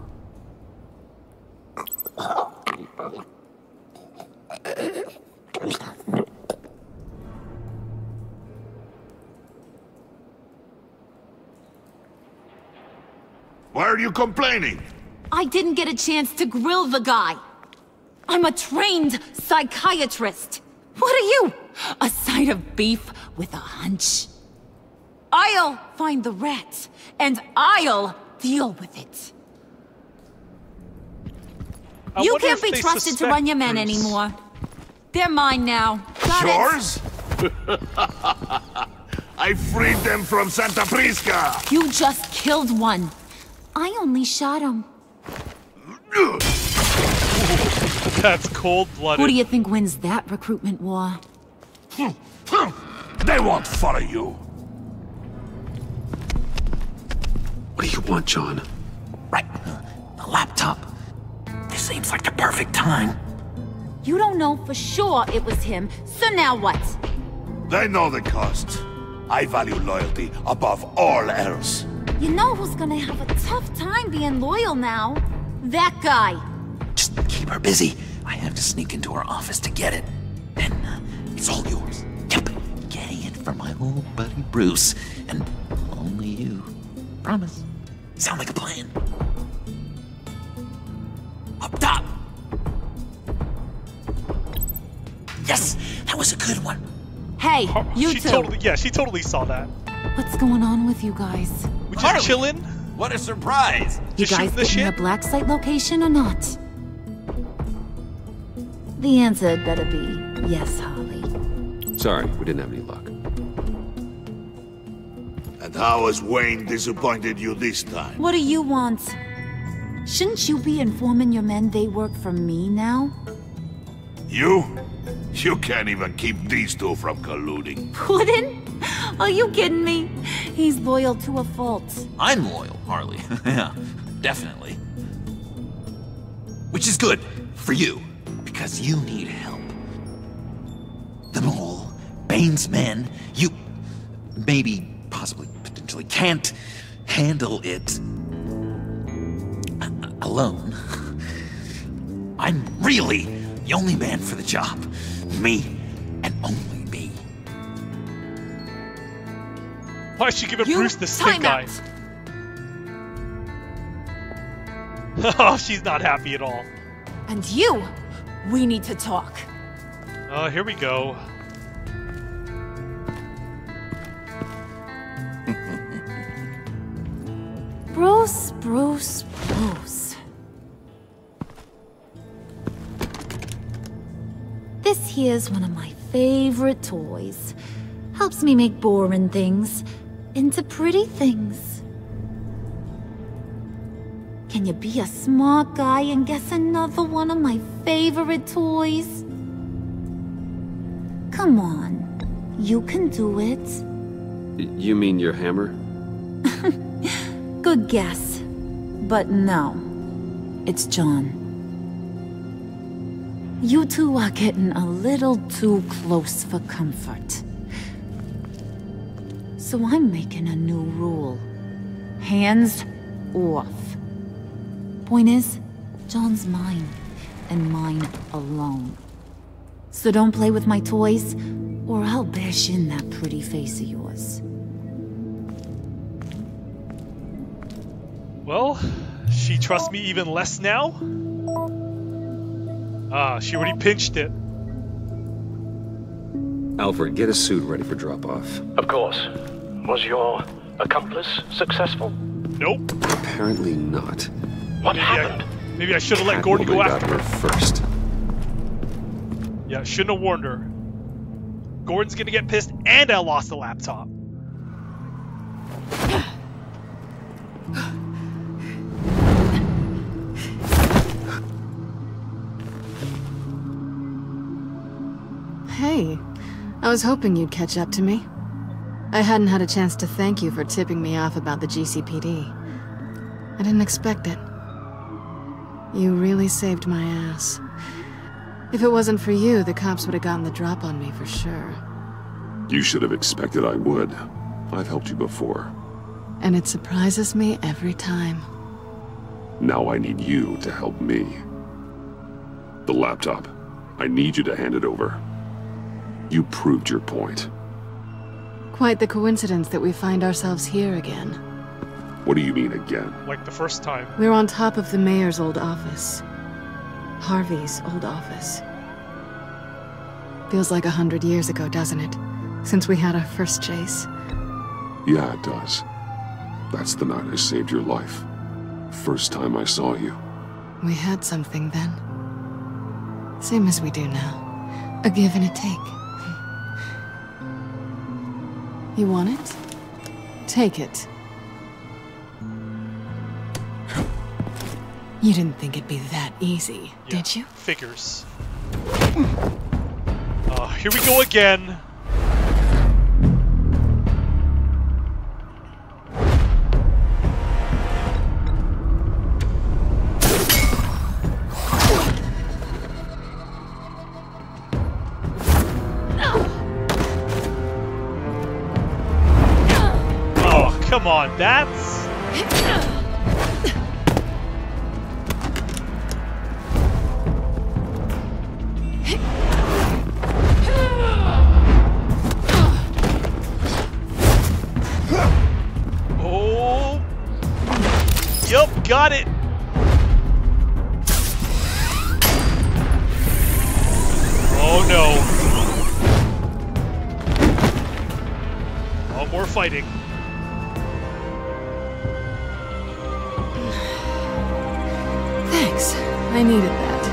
Why are you complaining? I didn't get a chance to grill the guy. I'm a trained psychiatrist. What are you? A side of beef with a hunch? I'll find the rat, and I'll deal with it. You can't be trusted to run your men anymore. They're mine now. Got Yours? I freed them from Santa Prisca! You just killed one. I only shot him. That's cold-blooded. Who do you think wins that recruitment war? They won't follow you. What do you want, John? Right. The laptop. This seems like the perfect time. You don't know for sure it was him, so now what? They know the cost. I value loyalty above all else. You know who's gonna have a tough time being loyal now? That guy. Just keep her busy. I have to sneak into her office to get it. And it's all yours. Yep. Getting it from my old buddy Bruce. And only you. Promise. Sound like a plan? Up top! Yes! That was a good one. Hey, you two. She totally saw that. What's going on with you guys? We just chillin'? What a surprise! You guys getting a black site location or not? The answer had better be yes, Harley. Sorry, we didn't have any luck. And how has Wayne disappointed you this time? What do you want? Shouldn't you be informing your men they work for me now? You? You can't even keep these two from colluding. Puddin'? Are you kidding me? He's loyal to a fault. I'm loyal, Harley. Yeah, definitely. Which is good for you, because you need help. Bane's men. You maybe, possibly, potentially can't handle it alone. I'm really the only man for the job. Me and only me. Why is she giving Bruce the stink eye? Oh, she's not happy at all. And you, we need to talk. Here we go. Bruce, Bruce, Bruce. This here's one of my favorite toys. Helps me make boring things into pretty things. Can you be a smart guy and guess another one of my favorite toys? Come on, you can do it. You mean your hammer? Good guess. But no, it's John. You two are getting a little too close for comfort. So I'm making a new rule. Hands off. Point is, John's mine, and mine alone. So don't play with my toys, or I'll bash in that pretty face of yours. Well, she trusts me even less now? Ah, she already pinched it. Alfred, get a suit ready for drop-off. Of course. Was your accomplice successful? Nope. Apparently not. What happened? Maybe I should have let Gordon go after her first. Yeah, shouldn't have warned her. Gordon's gonna get pissed, and I lost the laptop. Hey, I was hoping you'd catch up to me. I hadn't had a chance to thank you for tipping me off about the GCPD. I didn't expect it. You really saved my ass. If it wasn't for you, the cops would have gotten the drop on me for sure. You should have expected I would. I've helped you before. And it surprises me every time. Now I need you to help me. The laptop. I need you to hand it over. You proved your point. Quite the coincidence that we find ourselves here again. What do you mean again? Like the first time. We're on top of the mayor's old office. Harvey's old office. Feels like 100 years ago, doesn't it? Since we had our first chase. Yeah, it does. That's the night I saved your life. First time I saw you. We had something then. Same as we do now. A give and a take. You want it? Take it. You didn't think it'd be that easy, did you? Figures. Here we go again. Oh, come on, that's... Got it! Oh no. Oh, more fighting. Thanks. I needed that.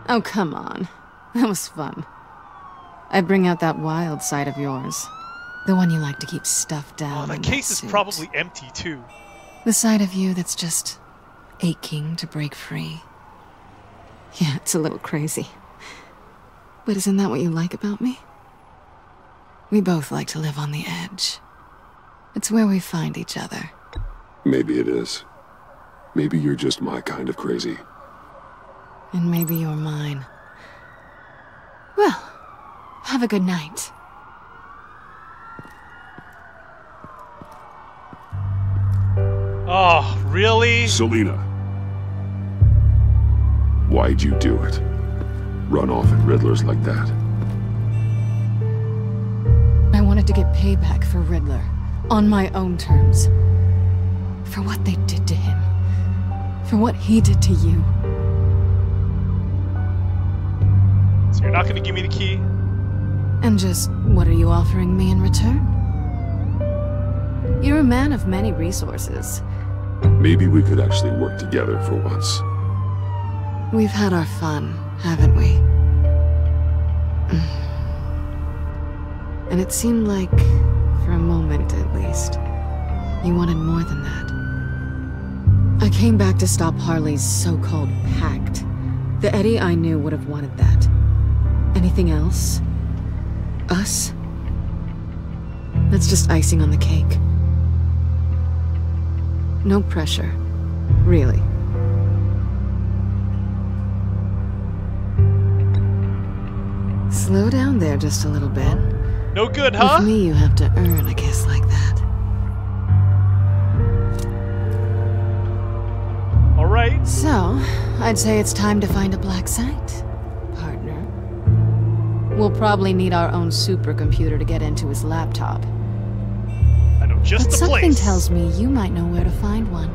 Oh, come on. That was fun. I bring out that wild side of yours. The one you like to keep stuffed down. Oh, the case is probably empty, too. The side of you that's just aching to break free. Yeah, it's a little crazy. But isn't that what you like about me? We both like to live on the edge. It's where we find each other. Maybe it is. Maybe you're just my kind of crazy. And maybe you're mine. Well, Have a good night. Oh, really? Selina. Why'd you do it? Run off at Riddlers like that? I wanted to get payback for Riddler. On my own terms. For what they did to him. For what he did to you. So you're not gonna give me the key? And just, what are you offering me in return? You're a man of many resources. Maybe we could actually work together for once. We've had our fun, haven't we? And it seemed like, for a moment at least, you wanted more than that. I came back to stop Harley's so-called pact. The Eddie I knew would have wanted that. Anything else? Us? That's just icing on the cake. No pressure. Really. Slow down there just a little bit. No good, huh? With me, you have to earn a kiss like that. Alright. So, I'd say it's time to find a black site, partner. We'll probably need our own supercomputer to get into his laptop. I know just but the something place. tells me you might know where to find one.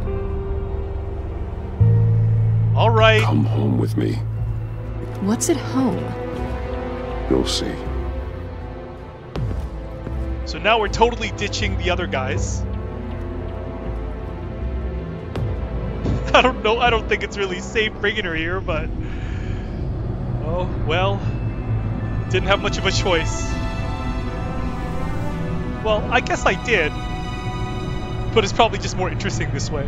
Alright. Come home with me. What's at home? You'll see. So now we're totally ditching the other guys. I don't know, I don't think it's really safe bringing her here, but... Oh, well... Didn't have much of a choice. Well, I guess I did. But it's probably just more interesting this way.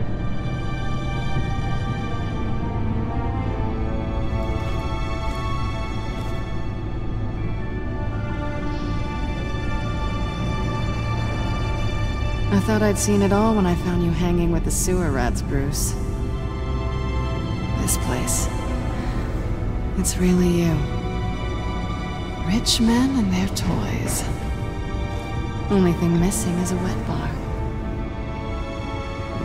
I thought I'd seen it all when I found you hanging with the sewer rats, Bruce. This place. It's really you. Rich men and their toys. Only thing missing is a wet bar.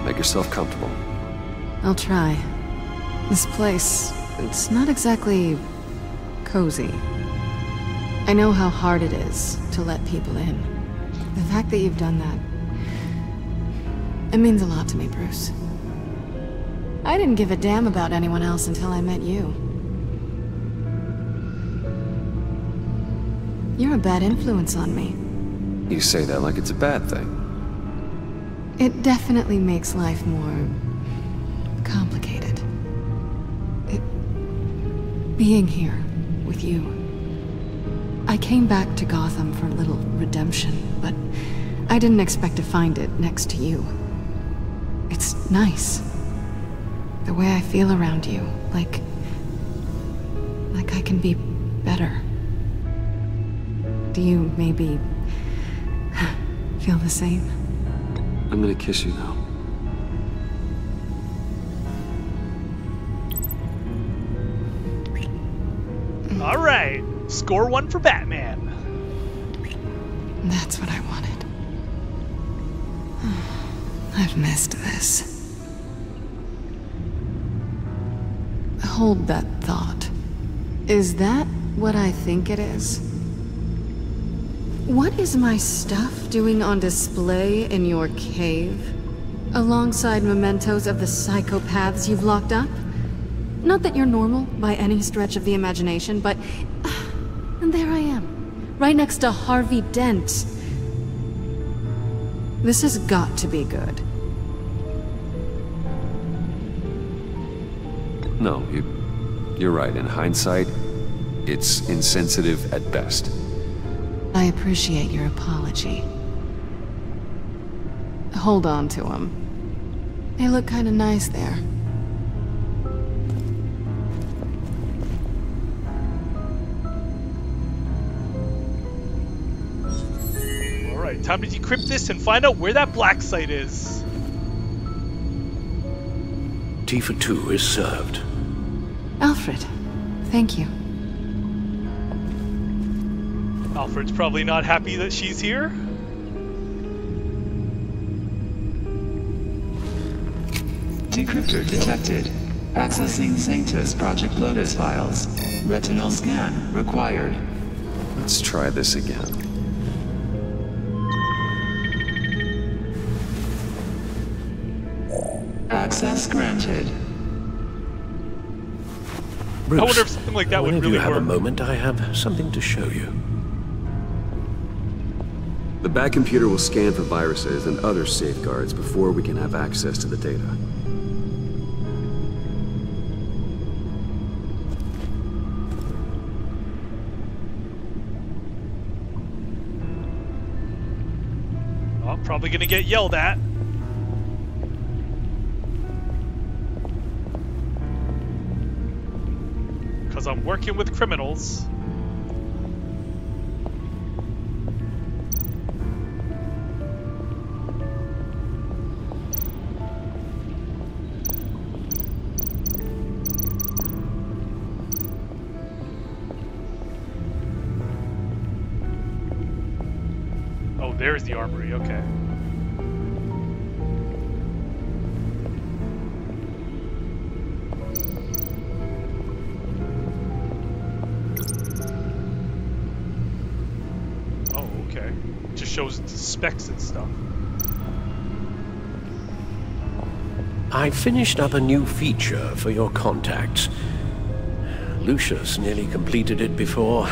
Make yourself comfortable. I'll try. This place, it's not exactly cozy. I know how hard it is to let people in. The fact that you've done that, it means a lot to me, Bruce. I didn't give a damn about anyone else until I met you. You're a bad influence on me. You say that like it's a bad thing. It definitely makes life more... complicated. Being here with you. I came back to Gotham for a little redemption, but I didn't expect to find it next to you. It's nice. The way I feel around you, like I can be better. Do you maybe feel the same? I'm gonna kiss you now. Alright, score 1 for Batman. That's what I wanted. I've missed this. Hold that thought. Is that what I think it is? What is my stuff doing on display in your cave? Alongside mementos of the psychopaths you've locked up? Not that you're normal by any stretch of the imagination, but... and there I am, right next to Harvey Dent. This has got to be good. No, you're right. In hindsight, it's insensitive at best. I appreciate your apology. Hold on to them. They look kind of nice there. Alright, time to decrypt this and find out where that black site is. Tea for 2 is served. Alfred, thank you. Alfred's probably not happy that she's here. Decryptor detected. Accessing Sanctus Project Lotus files. Retinal scan required. Let's try this again. Access granted. Bruce, I wonder if something like that would whenever really you have work. a moment, I have something to show you. The Bat computer will scan for viruses and other safeguards before we can have access to the data. Oh, probably gonna get yelled at. Because I'm working with criminals. Oh, there's the armory, okay. Oh, okay. Just shows the specs and stuff. I finished up a new feature for your contacts. Lucius nearly completed it before.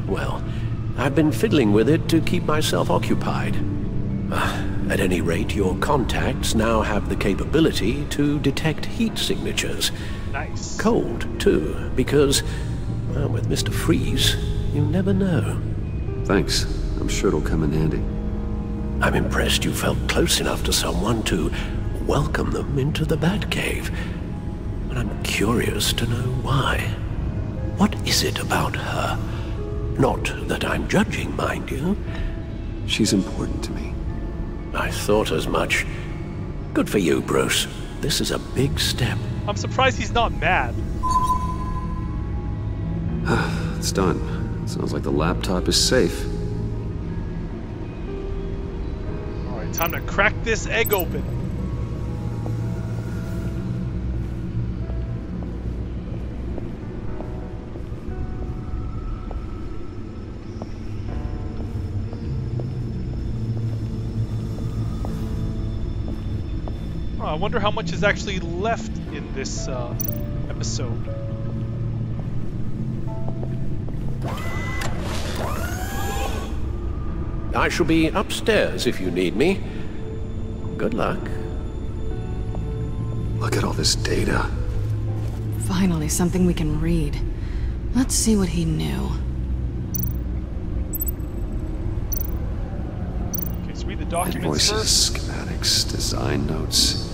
Well, I've been fiddling with it to keep myself occupied. At any rate, your contacts now have the capability to detect heat signatures. Nice. Cold, too, because, well, with Mr. Freeze, you never know. Thanks. I'm sure it'll come in handy. I'm impressed you felt close enough to someone to welcome them into the Batcave. But I'm curious to know why. What is it about her? Not that I'm judging, mind you. She's important to me. I thought as much. Good for you, Bruce. This is a big step. I'm surprised he's not mad. It's done. Sounds like the laptop is safe. Alright, time to crack this egg open. I wonder how much is actually left in this episode. I shall be upstairs if you need me. Good luck. Look at all this data. Finally, something we can read. Let's see what he knew. Okay, so read the documents Invoices, first. schematics, design notes.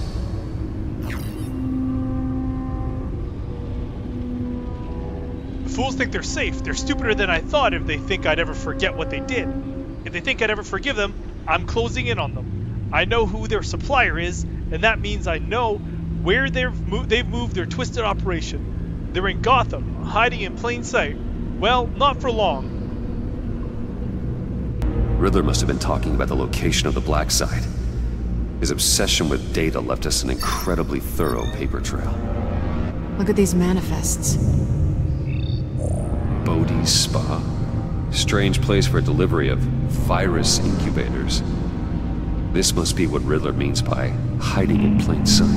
Fools think they're safe. They're stupider than I thought if they think I'd ever forget what they did. If they think I'd ever forgive them, I'm closing in on them. I know who their supplier is, and that means I know where they've moved their twisted operation. They're in Gotham, hiding in plain sight. Well, not for long. Riddler must have been talking about the location of the black site. His obsession with data left us an incredibly thorough paper trail. Look at these manifests. Bodhi's Spa. Strange place for delivery of virus incubators. This must be what Riddler means by hiding in plain sight.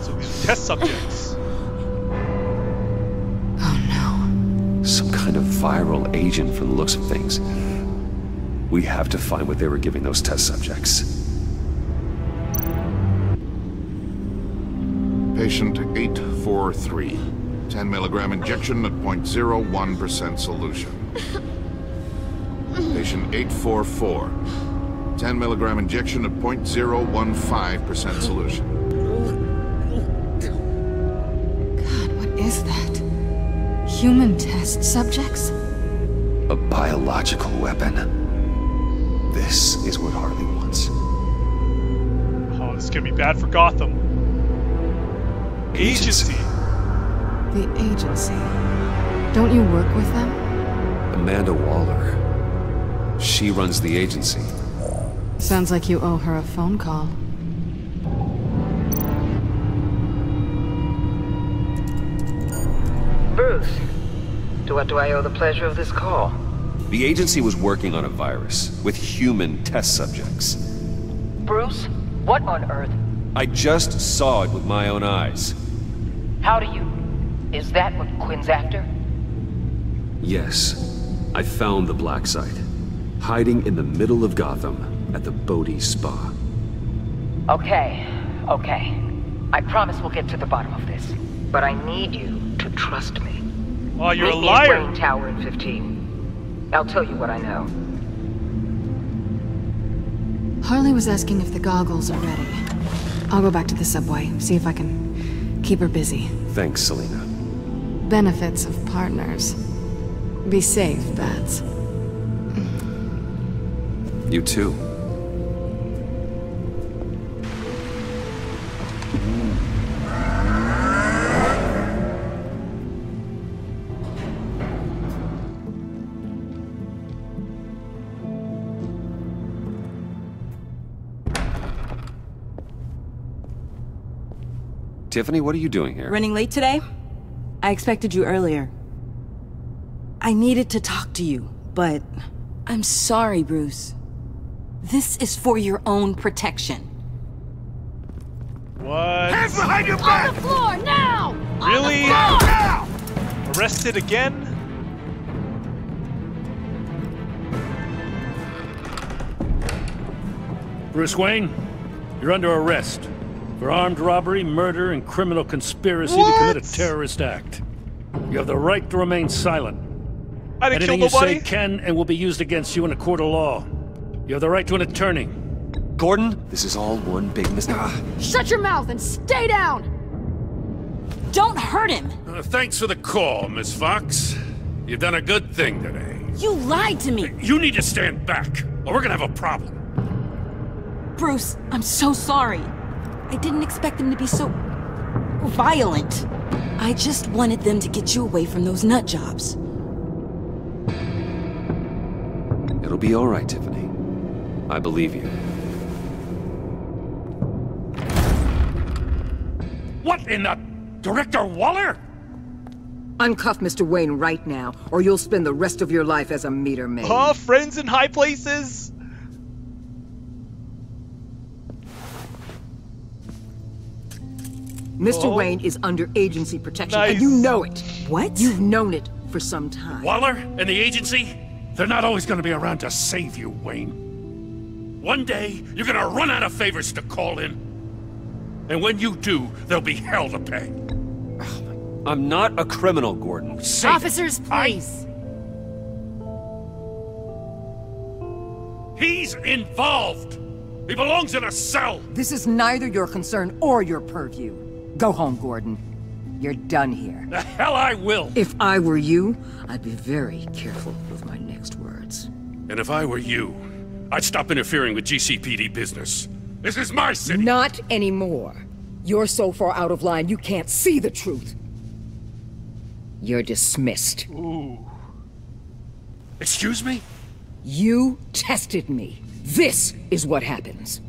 So these are test subjects. Oh no. Some kind of viral agent from the looks of things. We have to find what they were giving those test subjects. Patient 843. 10 milligram injection at 0.01% solution. Patient 844. 10 milligram injection at 0.015% solution. God, what is that? Human test subjects? A biological weapon. This is what Harley wants. Oh, this is gonna be bad for Gotham. Agency. The agency. Don't you work with them? Amanda Waller. She runs the agency. Sounds like you owe her a phone call. Bruce, to what do I owe the pleasure of this call? The agency was working on a virus with human test subjects. Bruce, what on earth? I just saw it with my own eyes. How do you... Is that what Quinn's after? Yes. I found the black site. Hiding in the middle of Gotham at the Bodhi Spa. Okay. I promise we'll get to the bottom of this. But I need you to trust me. Oh, you're a Meet me liar! at Wayne Tower in 15. I'll tell you what I know. Harley was asking if the goggles are ready. I'll go back to the subway, see if I can keep her busy. Thanks, Selena. Benefits of partners. Be safe, Bats. You too. Tiffany, what are you doing here? Running late today? I expected you earlier. I needed to talk to you, but I'm sorry, Bruce. This is for your own protection. What? Hands behind your back! On the floor, now! Really? On the floor! Now! Arrested again? Bruce Wayne, you're under arrest for armed robbery, murder, and criminal conspiracy to commit a terrorist act. You have the right to remain silent. I didn't Anything kill you nobody. say can and will be used against you in a court of law. You have the right to an attorney. Gordon, this is all one big mistake. Shut your mouth and stay down! Don't hurt him! Thanks for the call, Miss Fox. You've done a good thing today. You lied to me! You need to stand back, or we're gonna have a problem. Bruce, I'm so sorry. I didn't expect them to be so... violent. I just wanted them to get you away from those nut jobs. It'll be all right, Tiffany. I believe you. What in the... Director Waller? Uncuff Mr. Wayne right now, or you'll spend the rest of your life as a meter maid. Oh, friends in high places? Mr. Wayne is under agency protection, Nice. and you know it. What? You've known it for some time. Waller and the agency? They're not always gonna be around to save you, Wayne. One day, you're gonna run out of favors to call in. And when you do, there'll be hell to pay. I'm not a criminal, Gordon. Save Officers, please. He's involved! He belongs in a cell! This is neither your concern or your purview. Go home, Gordon. You're done here. The hell I will! If I were you, I'd be very careful with my next words. And if I were you, I'd stop interfering with GCPD business. This is my city! Not anymore. You're so far out of line you can't see the truth. You're dismissed. Ooh. Excuse me? You tested me. This is what happens.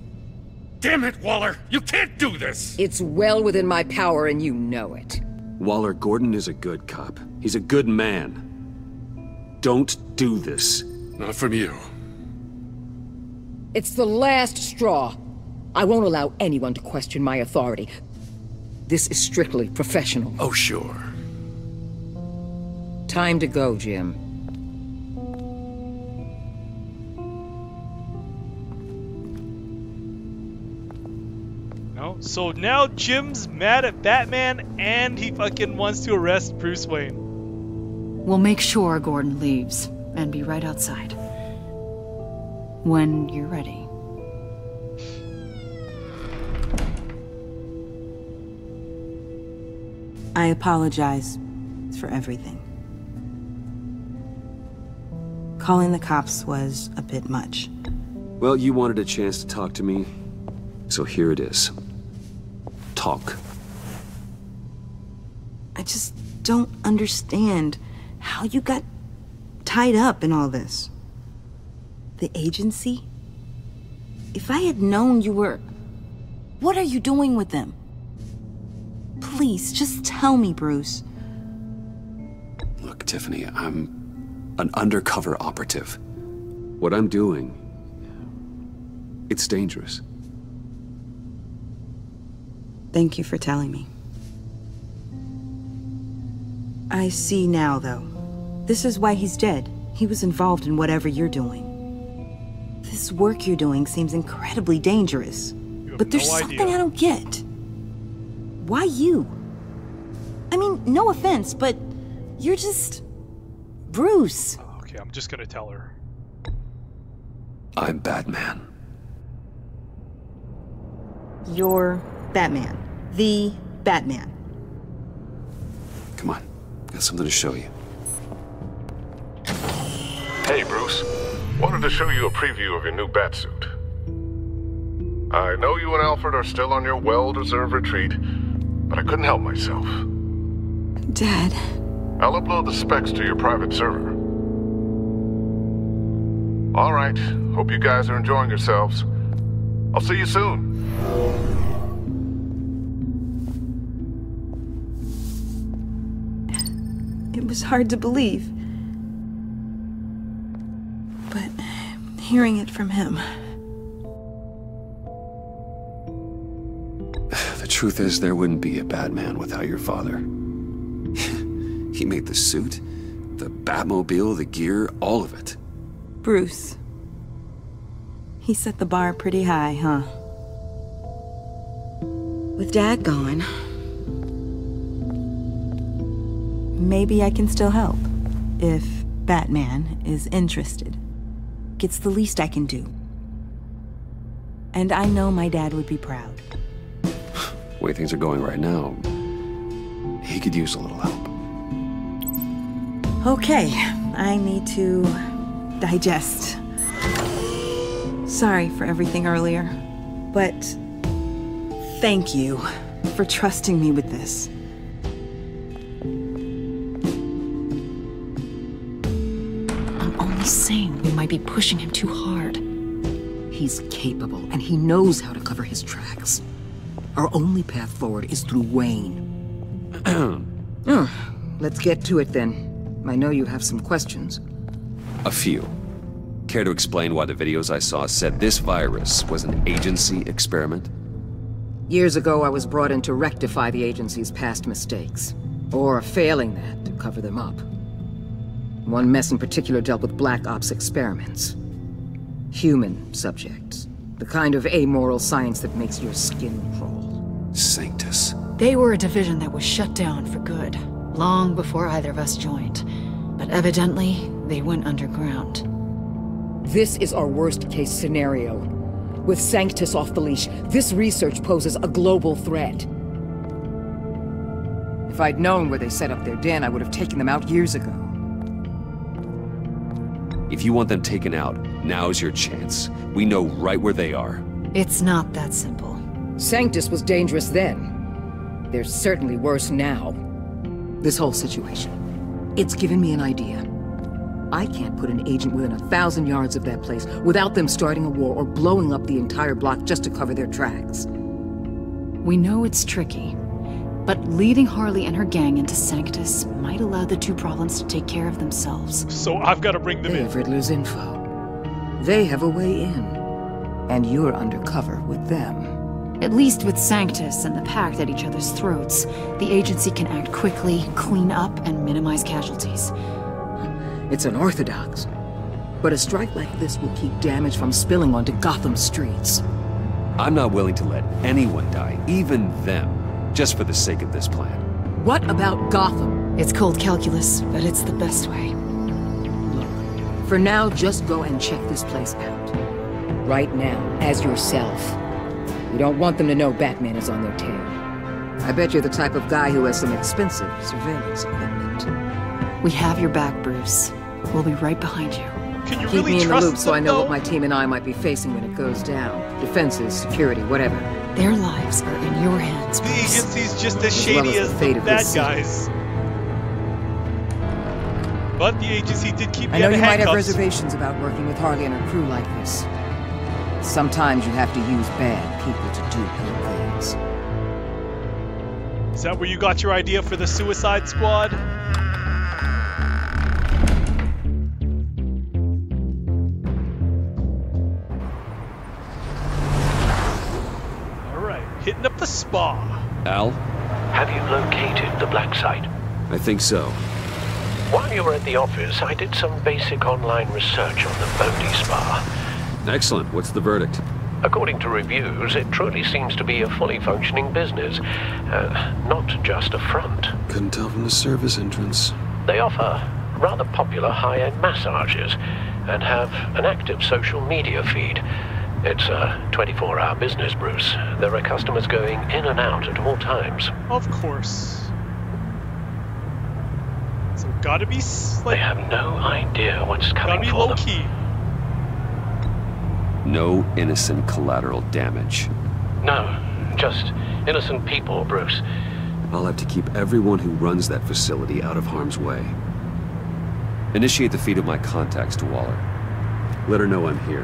Damn it, Waller! You can't do this! It's well within my power and you know it. Waller, Gordon is a good cop. He's a good man. Don't do this. Not from you. It's the last straw. I won't allow anyone to question my authority. This is strictly professional. Oh, sure. Time to go, Jim. No. So now Jim's mad at Batman and he fucking wants to arrest Bruce Wayne. We'll make sure Gordon leaves and be right outside. When you're ready. I apologize for everything. Calling the cops was a bit much. Well, you wanted a chance to talk to me, so here it is. Talk. I just don't understand how you got tied up in all this. The agency? If I had known you were... What are you doing with them? Please, just tell me, Bruce. Look, Tiffany, I'm an undercover operative. What I'm doing, it's dangerous. Thank you for telling me. I see now, though. This is why he's dead. He was involved in whatever you're doing. This work you're doing seems incredibly dangerous. But there's something I don't get. Why you? I mean, no offense, but you're just... Bruce. Okay, I'm just gonna tell her. I'm Batman. You're Batman. The Batman. Come on, got something to show you. Hey, Bruce. Wanted to show you a preview of your new Batsuit. I know you and Alfred are still on your well-deserved retreat, but I couldn't help myself. Dad. I'll upload the specs to your private server. All right. Hope you guys are enjoying yourselves. I'll see you soon. It was hard to believe. But hearing it from him... The truth is, there wouldn't be a Batman without your father. He made the suit, the Batmobile, the gear, all of it. Bruce. He set the bar pretty high, huh? With Dad gone... Maybe I can still help. If Batman is interested. It's the least I can do. And I know my dad would be proud. The way things are going right now, he could use a little help. Okay, I need to digest. Sorry for everything earlier, but thank you for trusting me with this. I'm only saying we might be pushing him too hard. He's capable, and he knows how to cover his tracks. Our only path forward is through Wayne. Let's get to it then. I know you have some questions. A few. Care to explain why the videos I saw said this virus was an agency experiment? Years ago, I was brought in to rectify the agency's past mistakes. Or, failing that, to cover them up. One mess in particular dealt with Black Ops experiments. Human subjects. The kind of amoral science that makes your skin crawl. Sanctus. They were a division that was shut down for good, long before either of us joined. But evidently, they went underground. This is our worst-case scenario. With Sanctus off the leash, this research poses a global threat. If I'd known where they set up their den, I would have taken them out years ago. If you want them taken out, now's your chance. We know right where they are. It's not that simple. Sanctus was dangerous then. They're certainly worse now. This whole situation, it's given me an idea. I can't put an agent within 1,000 yards of that place without them starting a war or blowing up the entire block just to cover their tracks. We know it's tricky, but leading Harley and her gang into Sanctus might allow the two problems to take care of themselves. So I've got to bring them in. They have Riddler's info. They have a way in. And you're undercover with them. At least with Sanctus and the Pact at each other's throats, the agency can act quickly, clean up, and minimize casualties. It's unorthodox. But a strike like this will keep damage from spilling onto Gotham streets. I'm not willing to let anyone die, even them, just for the sake of this plan. What about Gotham? It's cold calculus, but it's the best way. Look, for now, just go and check this place out. Right now, as yourself. We don't want them to know Batman is on their tail. I bet you're the type of guy who has some expensive surveillance equipment. We have your back, Bruce. We'll be right behind you. Can you Keep really me in the trust loop so I them, know though? what my team and I might be facing when it goes down. Defenses, security, whatever. Their lives are in your hands, The Bruce. agency's just as As well shady as as the fate the of bad this city. guys. But the agency did keep me I know in you might have handcuffs. reservations about working with Harley and her crew like this. Sometimes you have to use bad people to do good things. Is that where you got your idea for the Suicide Squad? Alright, hitting up the spa. Al? Have you located the black site? I think so. While you were at the office, I did some basic online research on the Bodhi Spa. Excellent. What's the verdict? According to reviews, it truly seems to be a fully functioning business, not just a front. Couldn't tell from the service entrance. They offer rather popular high-end massages and have an active social media feed. It's a 24-hour business, Bruce. There are customers going in and out at all times. Of course. So gotta be like, they have no idea what's coming gotta be for low them. key. No innocent collateral damage. No, just innocent people, Bruce. I'll have to keep everyone who runs that facility out of harm's way. Initiate the feed of my contacts to Waller. Let her know I'm here.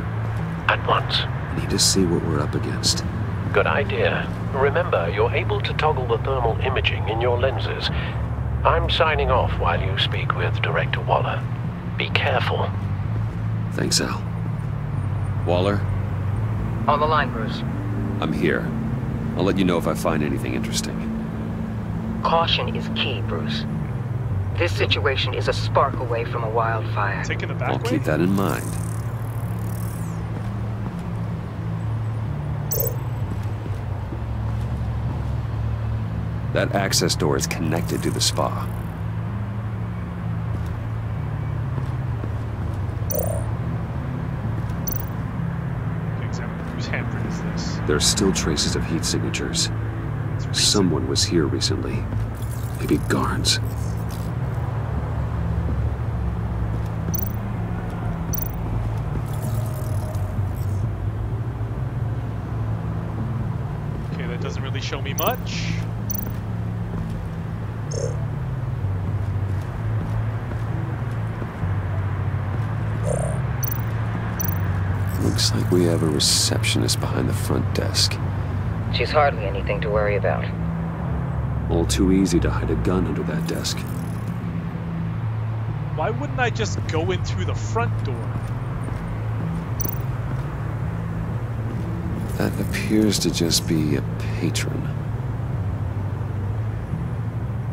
At once. I need to see what we're up against. Good idea. Remember, you're able to toggle the thermal imaging in your lenses. I'm signing off while you speak with Director Waller. Be careful. Thanks, Al. Waller? On the line, Bruce. I'm here. I'll let you know if I find anything interesting. Caution is key, Bruce. This situation is a spark away from a wildfire. Taking the back I'll way? keep that in mind. That access door is connected to the spa. Whose handprint is this? There are still traces of heat signatures. Someone was here recently. Maybe guards. Okay, that doesn't really show me much. Looks like we have a receptionist behind the front desk. She's hardly anything to worry about. All too easy to hide a gun under that desk. Why wouldn't I just go in through the front door? That appears to just be a patron.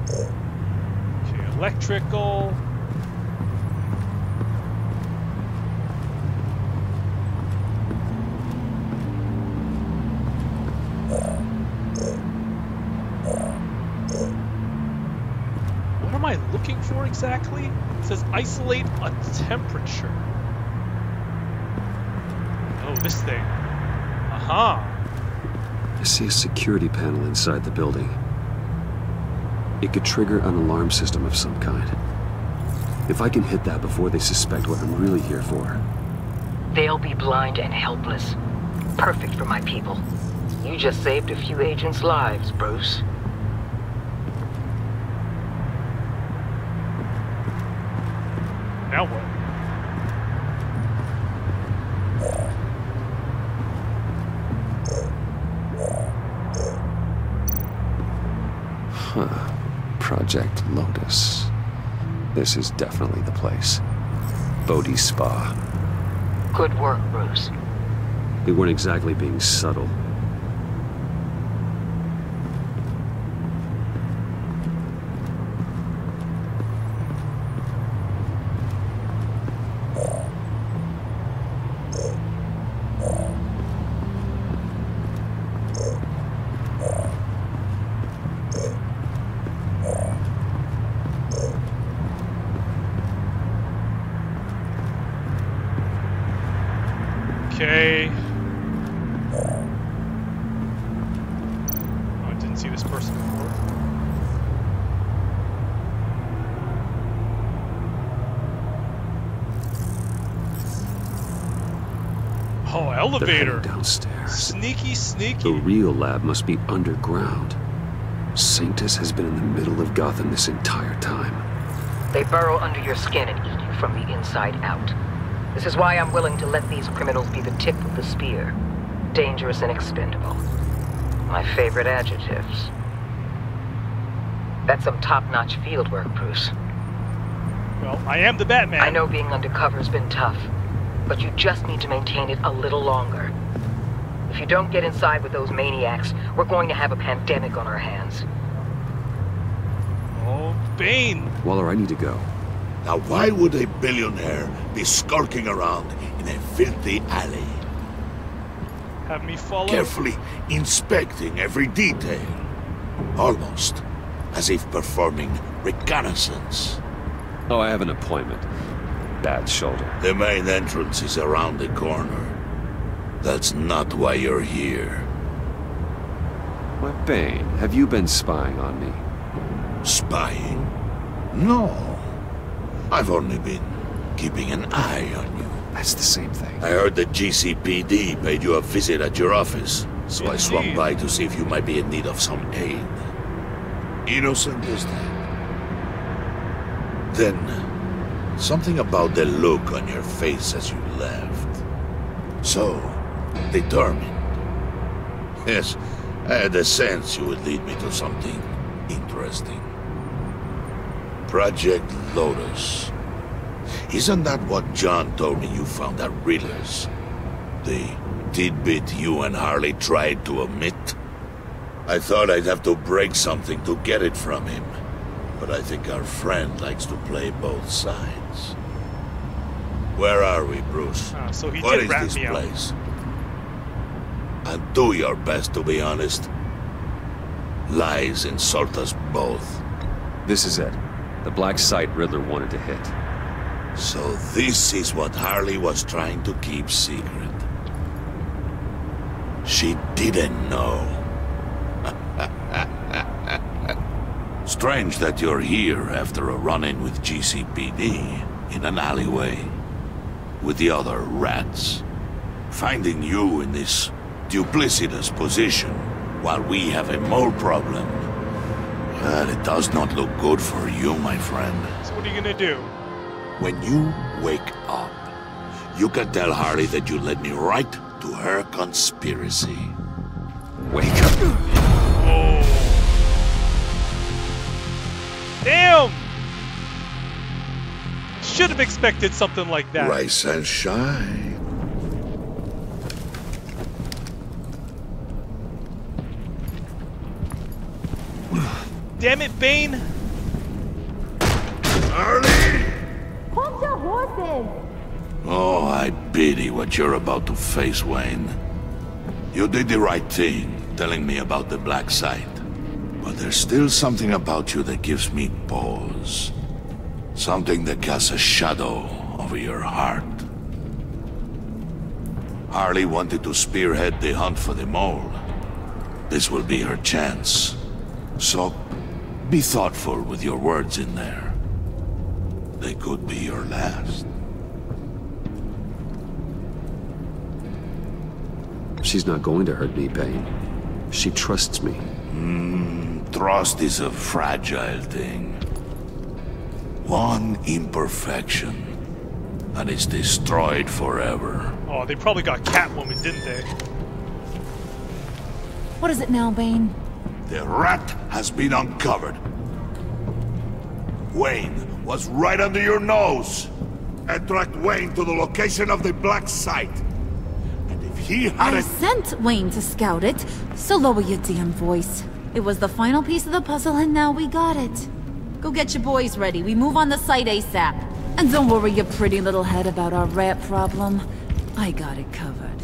Okay, electrical. What am I looking for exactly? It says isolate a temperature. Oh, this thing. Aha. I see a security panel inside the building. It could trigger an alarm system of some kind. If I can hit that before they suspect what I'm really here for. They'll be blind and helpless. Perfect for my people. You just saved a few agents' lives, Bruce. Now what? Huh. Project Lotus. This is definitely the place. Bodhi Spa. Good work, Bruce. They weren't exactly being subtle. Okay. Elevator. Downstairs. Sneaky, sneaky. The real lab must be underground. Sanctus has been in the middle of Gotham this entire time. They burrow under your skin and eat you from the inside out. This is why I'm willing to let these criminals be the tip of the spear. Dangerous and expendable. My favorite adjectives. That's some top-notch fieldwork, Bruce. Well, I am the Batman. I know being undercover's been tough, but you just need to maintain it a little longer. If you don't get inside with those maniacs, we're going to have a pandemic on our hands. Oh, Bane. Waller, I need to go. Now why would a billionaire be skulking around in a filthy alley? Have me follow. Carefully inspecting every detail. Almost as if performing reconnaissance. Oh, I have an appointment. Bad shoulder. The main entrance is around the corner. That's not why you're here. Why, Bane, have you been spying on me? Spying? No. I've only been keeping an eye on you. That's the same thing. I heard the GCPD paid you a visit at your office, so I swung by to see if you might be in need of some aid. Innocent as that. Then, something about the look on your face as you left. So determined. Yes, I had a sense you would lead me to something interesting. Project Lotus. Isn't that what John told me you found at Riddler's? The tidbit you and Harley tried to omit? I thought I'd have to break something to get it from him. But I think our friend likes to play both sides. Where are we, Bruce? So he what did is rat this me place? And do your best to be honest. Lies insult us both. This is it. The black site Riddler wanted to hit. So this is what Harley was trying to keep secret. She didn't know. Strange that you're here after a run-in with GCPD in an alleyway with the other rats. Finding you in this duplicitous position while we have a mole problem. Well, it does not look good for you, my friend. So what are you gonna do? When you wake up, you can tell Harley that you led me right to her conspiracy. Wake up. Oh. Damn! Should have expected something like that. Rise and shine. Damn it, Bane! Harley! Hold your horses! Oh, I pity what you're about to face, Wayne. You did the right thing, telling me about the black site. But there's still something about you that gives me pause. Something that casts a shadow over your heart. Harley wanted to spearhead the hunt for the mole. This will be her chance. So, be thoughtful with your words in there. They could be your last. She's not going to hurt me, Bane. She trusts me. Trust is a fragile thing. One imperfection, and it's destroyed forever. Oh, they probably got Catwoman, didn't they? What is it now, Bane? The rat has been uncovered. Wayne was right under your nose. And tracked Wayne to the location of the black site. And if he I hadn't... sent Wayne to scout it, so lower your damn voice. It was the final piece of the puzzle and now we got it. Go get your boys ready, we move on the site ASAP. And don't worry your pretty little head about our rat problem. I got it covered.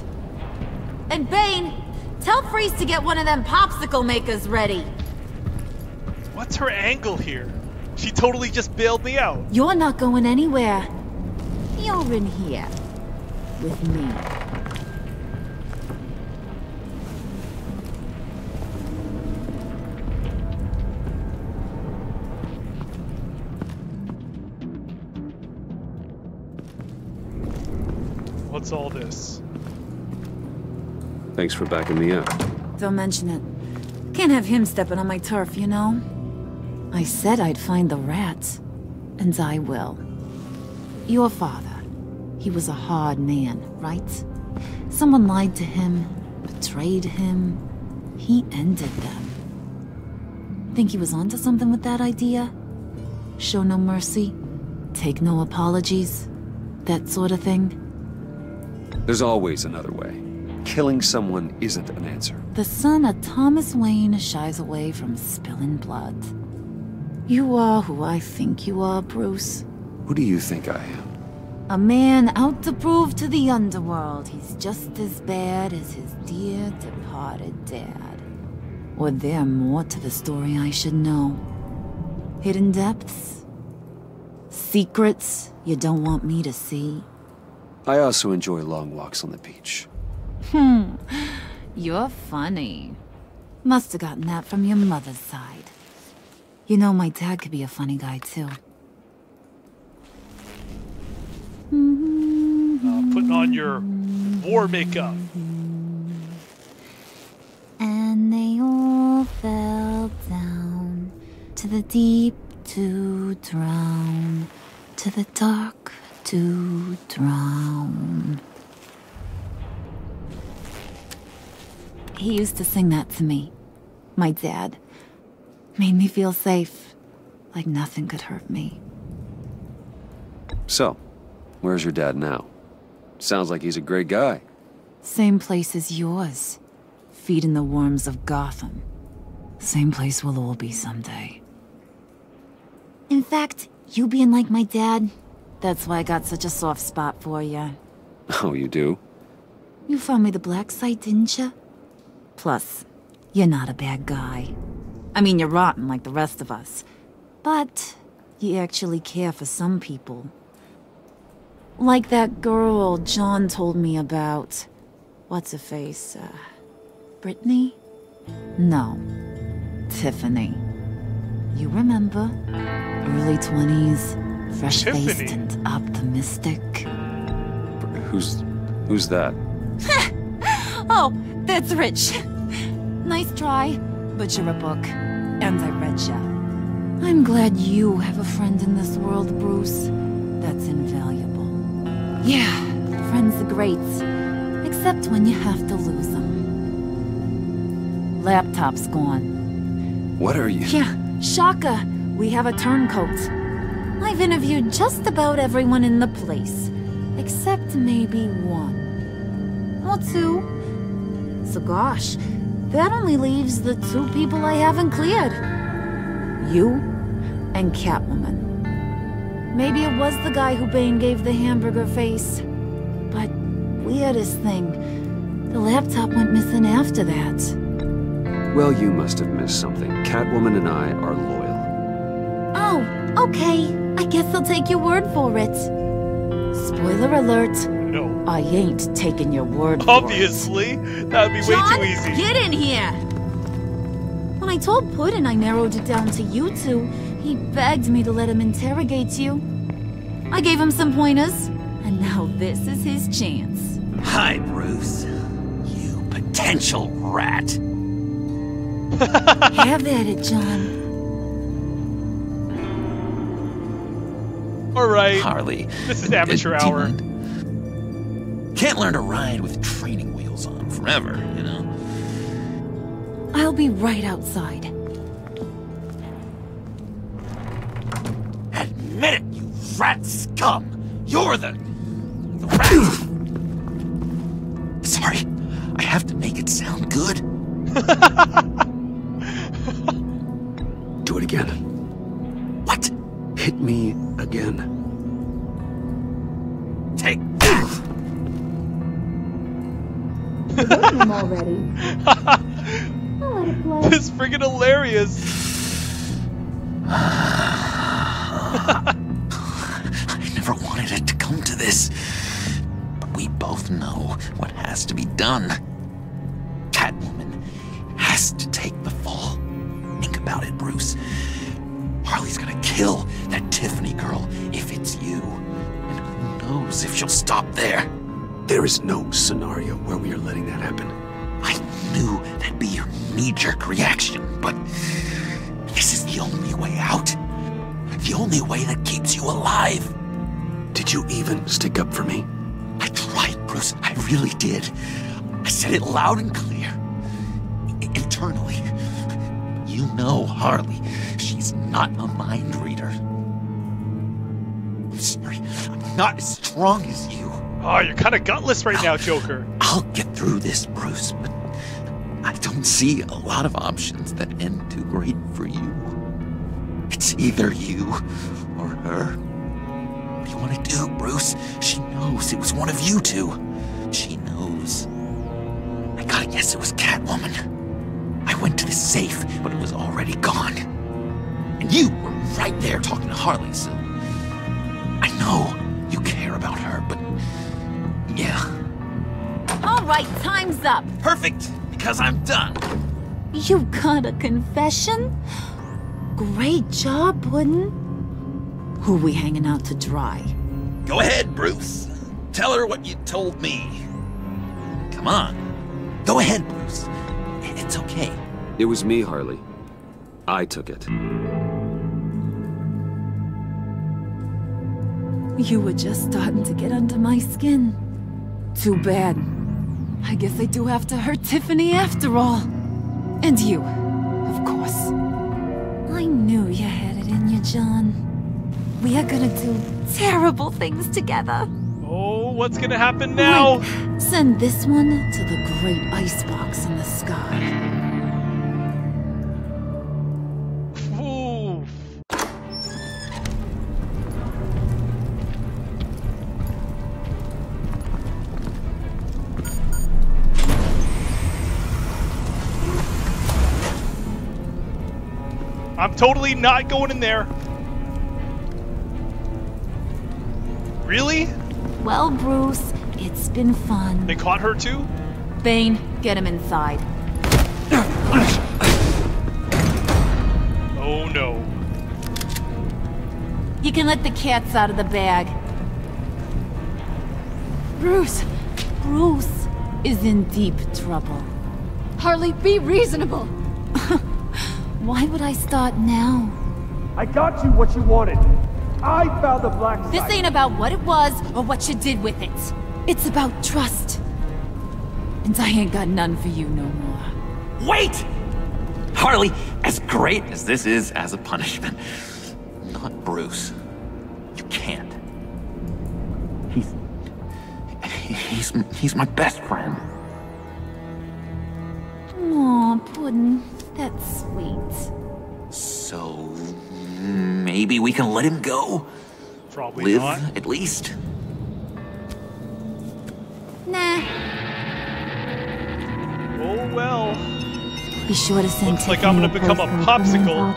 And Bane, tell Freeze to get one of them popsicle makers ready. What's her angle here? She totally just bailed me out. You're not going anywhere. You're in here. With me. What's all this? Thanks for backing me up. Don't mention it. Can't have him stepping on my turf, you know? I said I'd find the rats. And I will. Your father. He was a hard man, right? Someone lied to him, betrayed him. He ended them. Think he was onto something with that idea? Show no mercy? Take no apologies? That sort of thing? There's always another way. Killing someone isn't an answer. The son of Thomas Wayne shies away from spilling blood. You are who I think you are, Bruce. Who do you think I am? A man out to prove to the underworld he's just as bad as his dear departed dad. Or there more to the story I should know? Hidden depths? Secrets you don't want me to see? I also enjoy long walks on the beach. You're funny. Must have gotten that from your mother's side. You know, my dad could be a funny guy, too. Putting on your war makeup. And they all fell down to the deep to drown, to the dark to drown. He used to sing that to me. My dad. Made me feel safe. Like nothing could hurt me. So, where's your dad now? Sounds like he's a great guy. Same place as yours. Feeding the worms of Gotham. Same place we'll all be someday. In fact, you being like my dad, that's why I got such a soft spot for you. Oh, you do? You found me the black site, didn't you? Plus, you're not a bad guy. I mean, you're rotten like the rest of us. But you actually care for some people. Like that girl John told me about. What's her face? Brittany? No. Tiffany. You remember? Early 20s, fresh-faced and optimistic. Who's that? Oh, that's Rich. Nice try, but you're a book. And I read ya. I'm glad you have a friend in this world, Bruce. That's invaluable. Yeah, friends are great. Except when you have to lose them. Laptop's gone. What are you? Yeah, shocker. We have a turncoat. I've interviewed just about everyone in the place. Except maybe one. Or two. So gosh, that only leaves the two people I haven't cleared. You and Catwoman. Maybe it was the guy who Bane gave the hamburger face. But weirdest thing, the laptop went missing after that. Well, you must have missed something. Catwoman and I are loyal. Oh, okay. I guess I'll take your word for it. Spoiler alert. No. I ain't taking your word for it. Obviously. That would be way too easy. Get in here! When I told Puddin' I narrowed it down to you two, he begged me to let him interrogate you. I gave him some pointers, and now this is his chance. Hi, Bruce. You potential rat. Have at it, John. Alright. Harley. This is amateur hour. Can't learn to ride with training wheels on forever, you know? I'll be right outside. Admit it, you rat scum! You're the rat! Sorry, I have to make it sound good. Do it again. What? Hit me again. Take that! I'm already. I'll let it play. This is friggin' hilarious. I never wanted it to come to this. But we both know what has to be done. Catwoman has to take the fall. Think about it, Bruce. Harley's gonna kill that Tiffany girl if it's you. And who knows if she'll stop there. There is no scenario where we are letting that happen. knee-jerk reaction, but this is the only way out. The only way that keeps you alive. Did you even stick up for me? I tried, Bruce. I really did. I said it loud and clear. Internally. You know Harley. She's not a mind reader. I'm sorry. I'm not as strong as you. Oh, you're kind of gutless right now, Joker. I'll get through this, Bruce, but I don't see a lot of options that end too great for you. It's either you or her. What do you want to do, Bruce? She knows it was one of you two. She knows. I gotta guess it was Catwoman. I went to the safe, but it was already gone. And you were right there talking to Harley, so I know you care about her, but yeah. All right, time's up. Perfect, because I'm done. You got a confession? Great job, Puddin'. Who we hanging out to dry? Go ahead, Bruce. Tell her what you told me. Come on. Go ahead, Bruce. It's okay. It was me, Harley. I took it. You were just starting to get under my skin. Too bad. I guess I do have to hurt Tiffany after all. And you, of course. I knew you had it in you, John. We are gonna do terrible things together. Oh, what's gonna happen now? Wait, send this one to the great icebox in the sky. Ooh. I'm totally not going in there. Really? Well, Bruce, it's been fun. They caught her too? Bane, get him inside. Oh no. You can let the cats out of the bag. Bruce is in deep trouble. Harley, be reasonable. Why would I start now? I got you what you wanted. I found the black site. This ain't about what it was or what you did with it. It's about trust. And I ain't got none for you no more. Wait! Harley, as great as this is as a punishment, not Bruce. You can't. He's my best friend. Aw, Puddin', that's sweet. So maybe we can let him go? Probably Live, not. at least? Nah. Oh well. Be sure to send Looks like I'm gonna become a popsicle.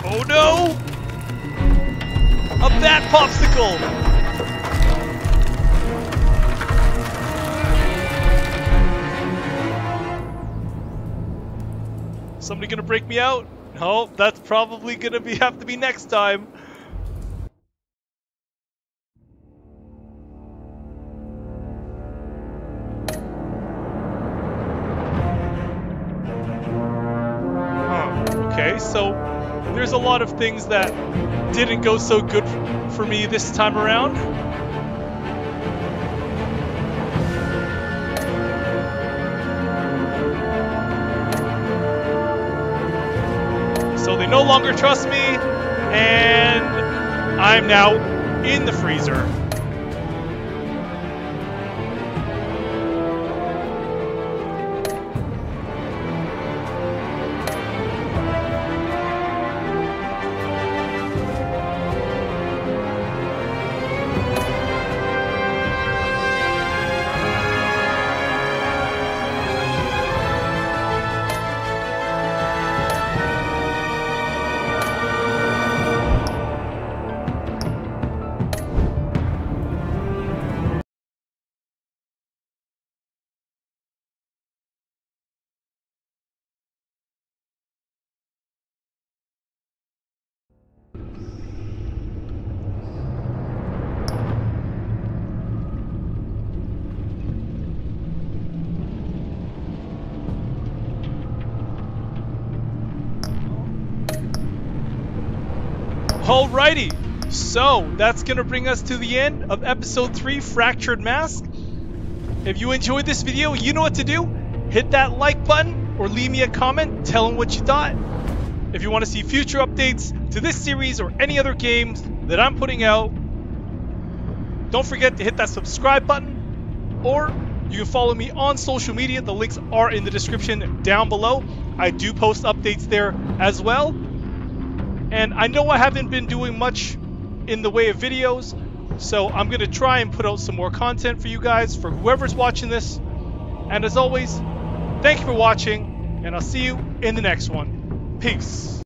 Oh no! A bat popsicle! Somebody gonna break me out? No, that's probably gonna have to be next time. Okay, so there's a lot of things that didn't go so good for me this time around. So they no longer trust me, and I'm now in the freezer. Alrighty, so that's going to bring us to the end of episode 3, Fractured Mask. If you enjoyed this video, you know what to do. Hit that like button or leave me a comment telling what you thought. If you want to see future updates to this series or any other games that I'm putting out, don't forget to hit that subscribe button, or you can follow me on social media. The links are in the description down below. I do post updates there as well. And I know I haven't been doing much in the way of videos, so I'm going to try and put out some more content for you guys, for whoever's watching this. And as always, thank you for watching, and I'll see you in the next one. Peace.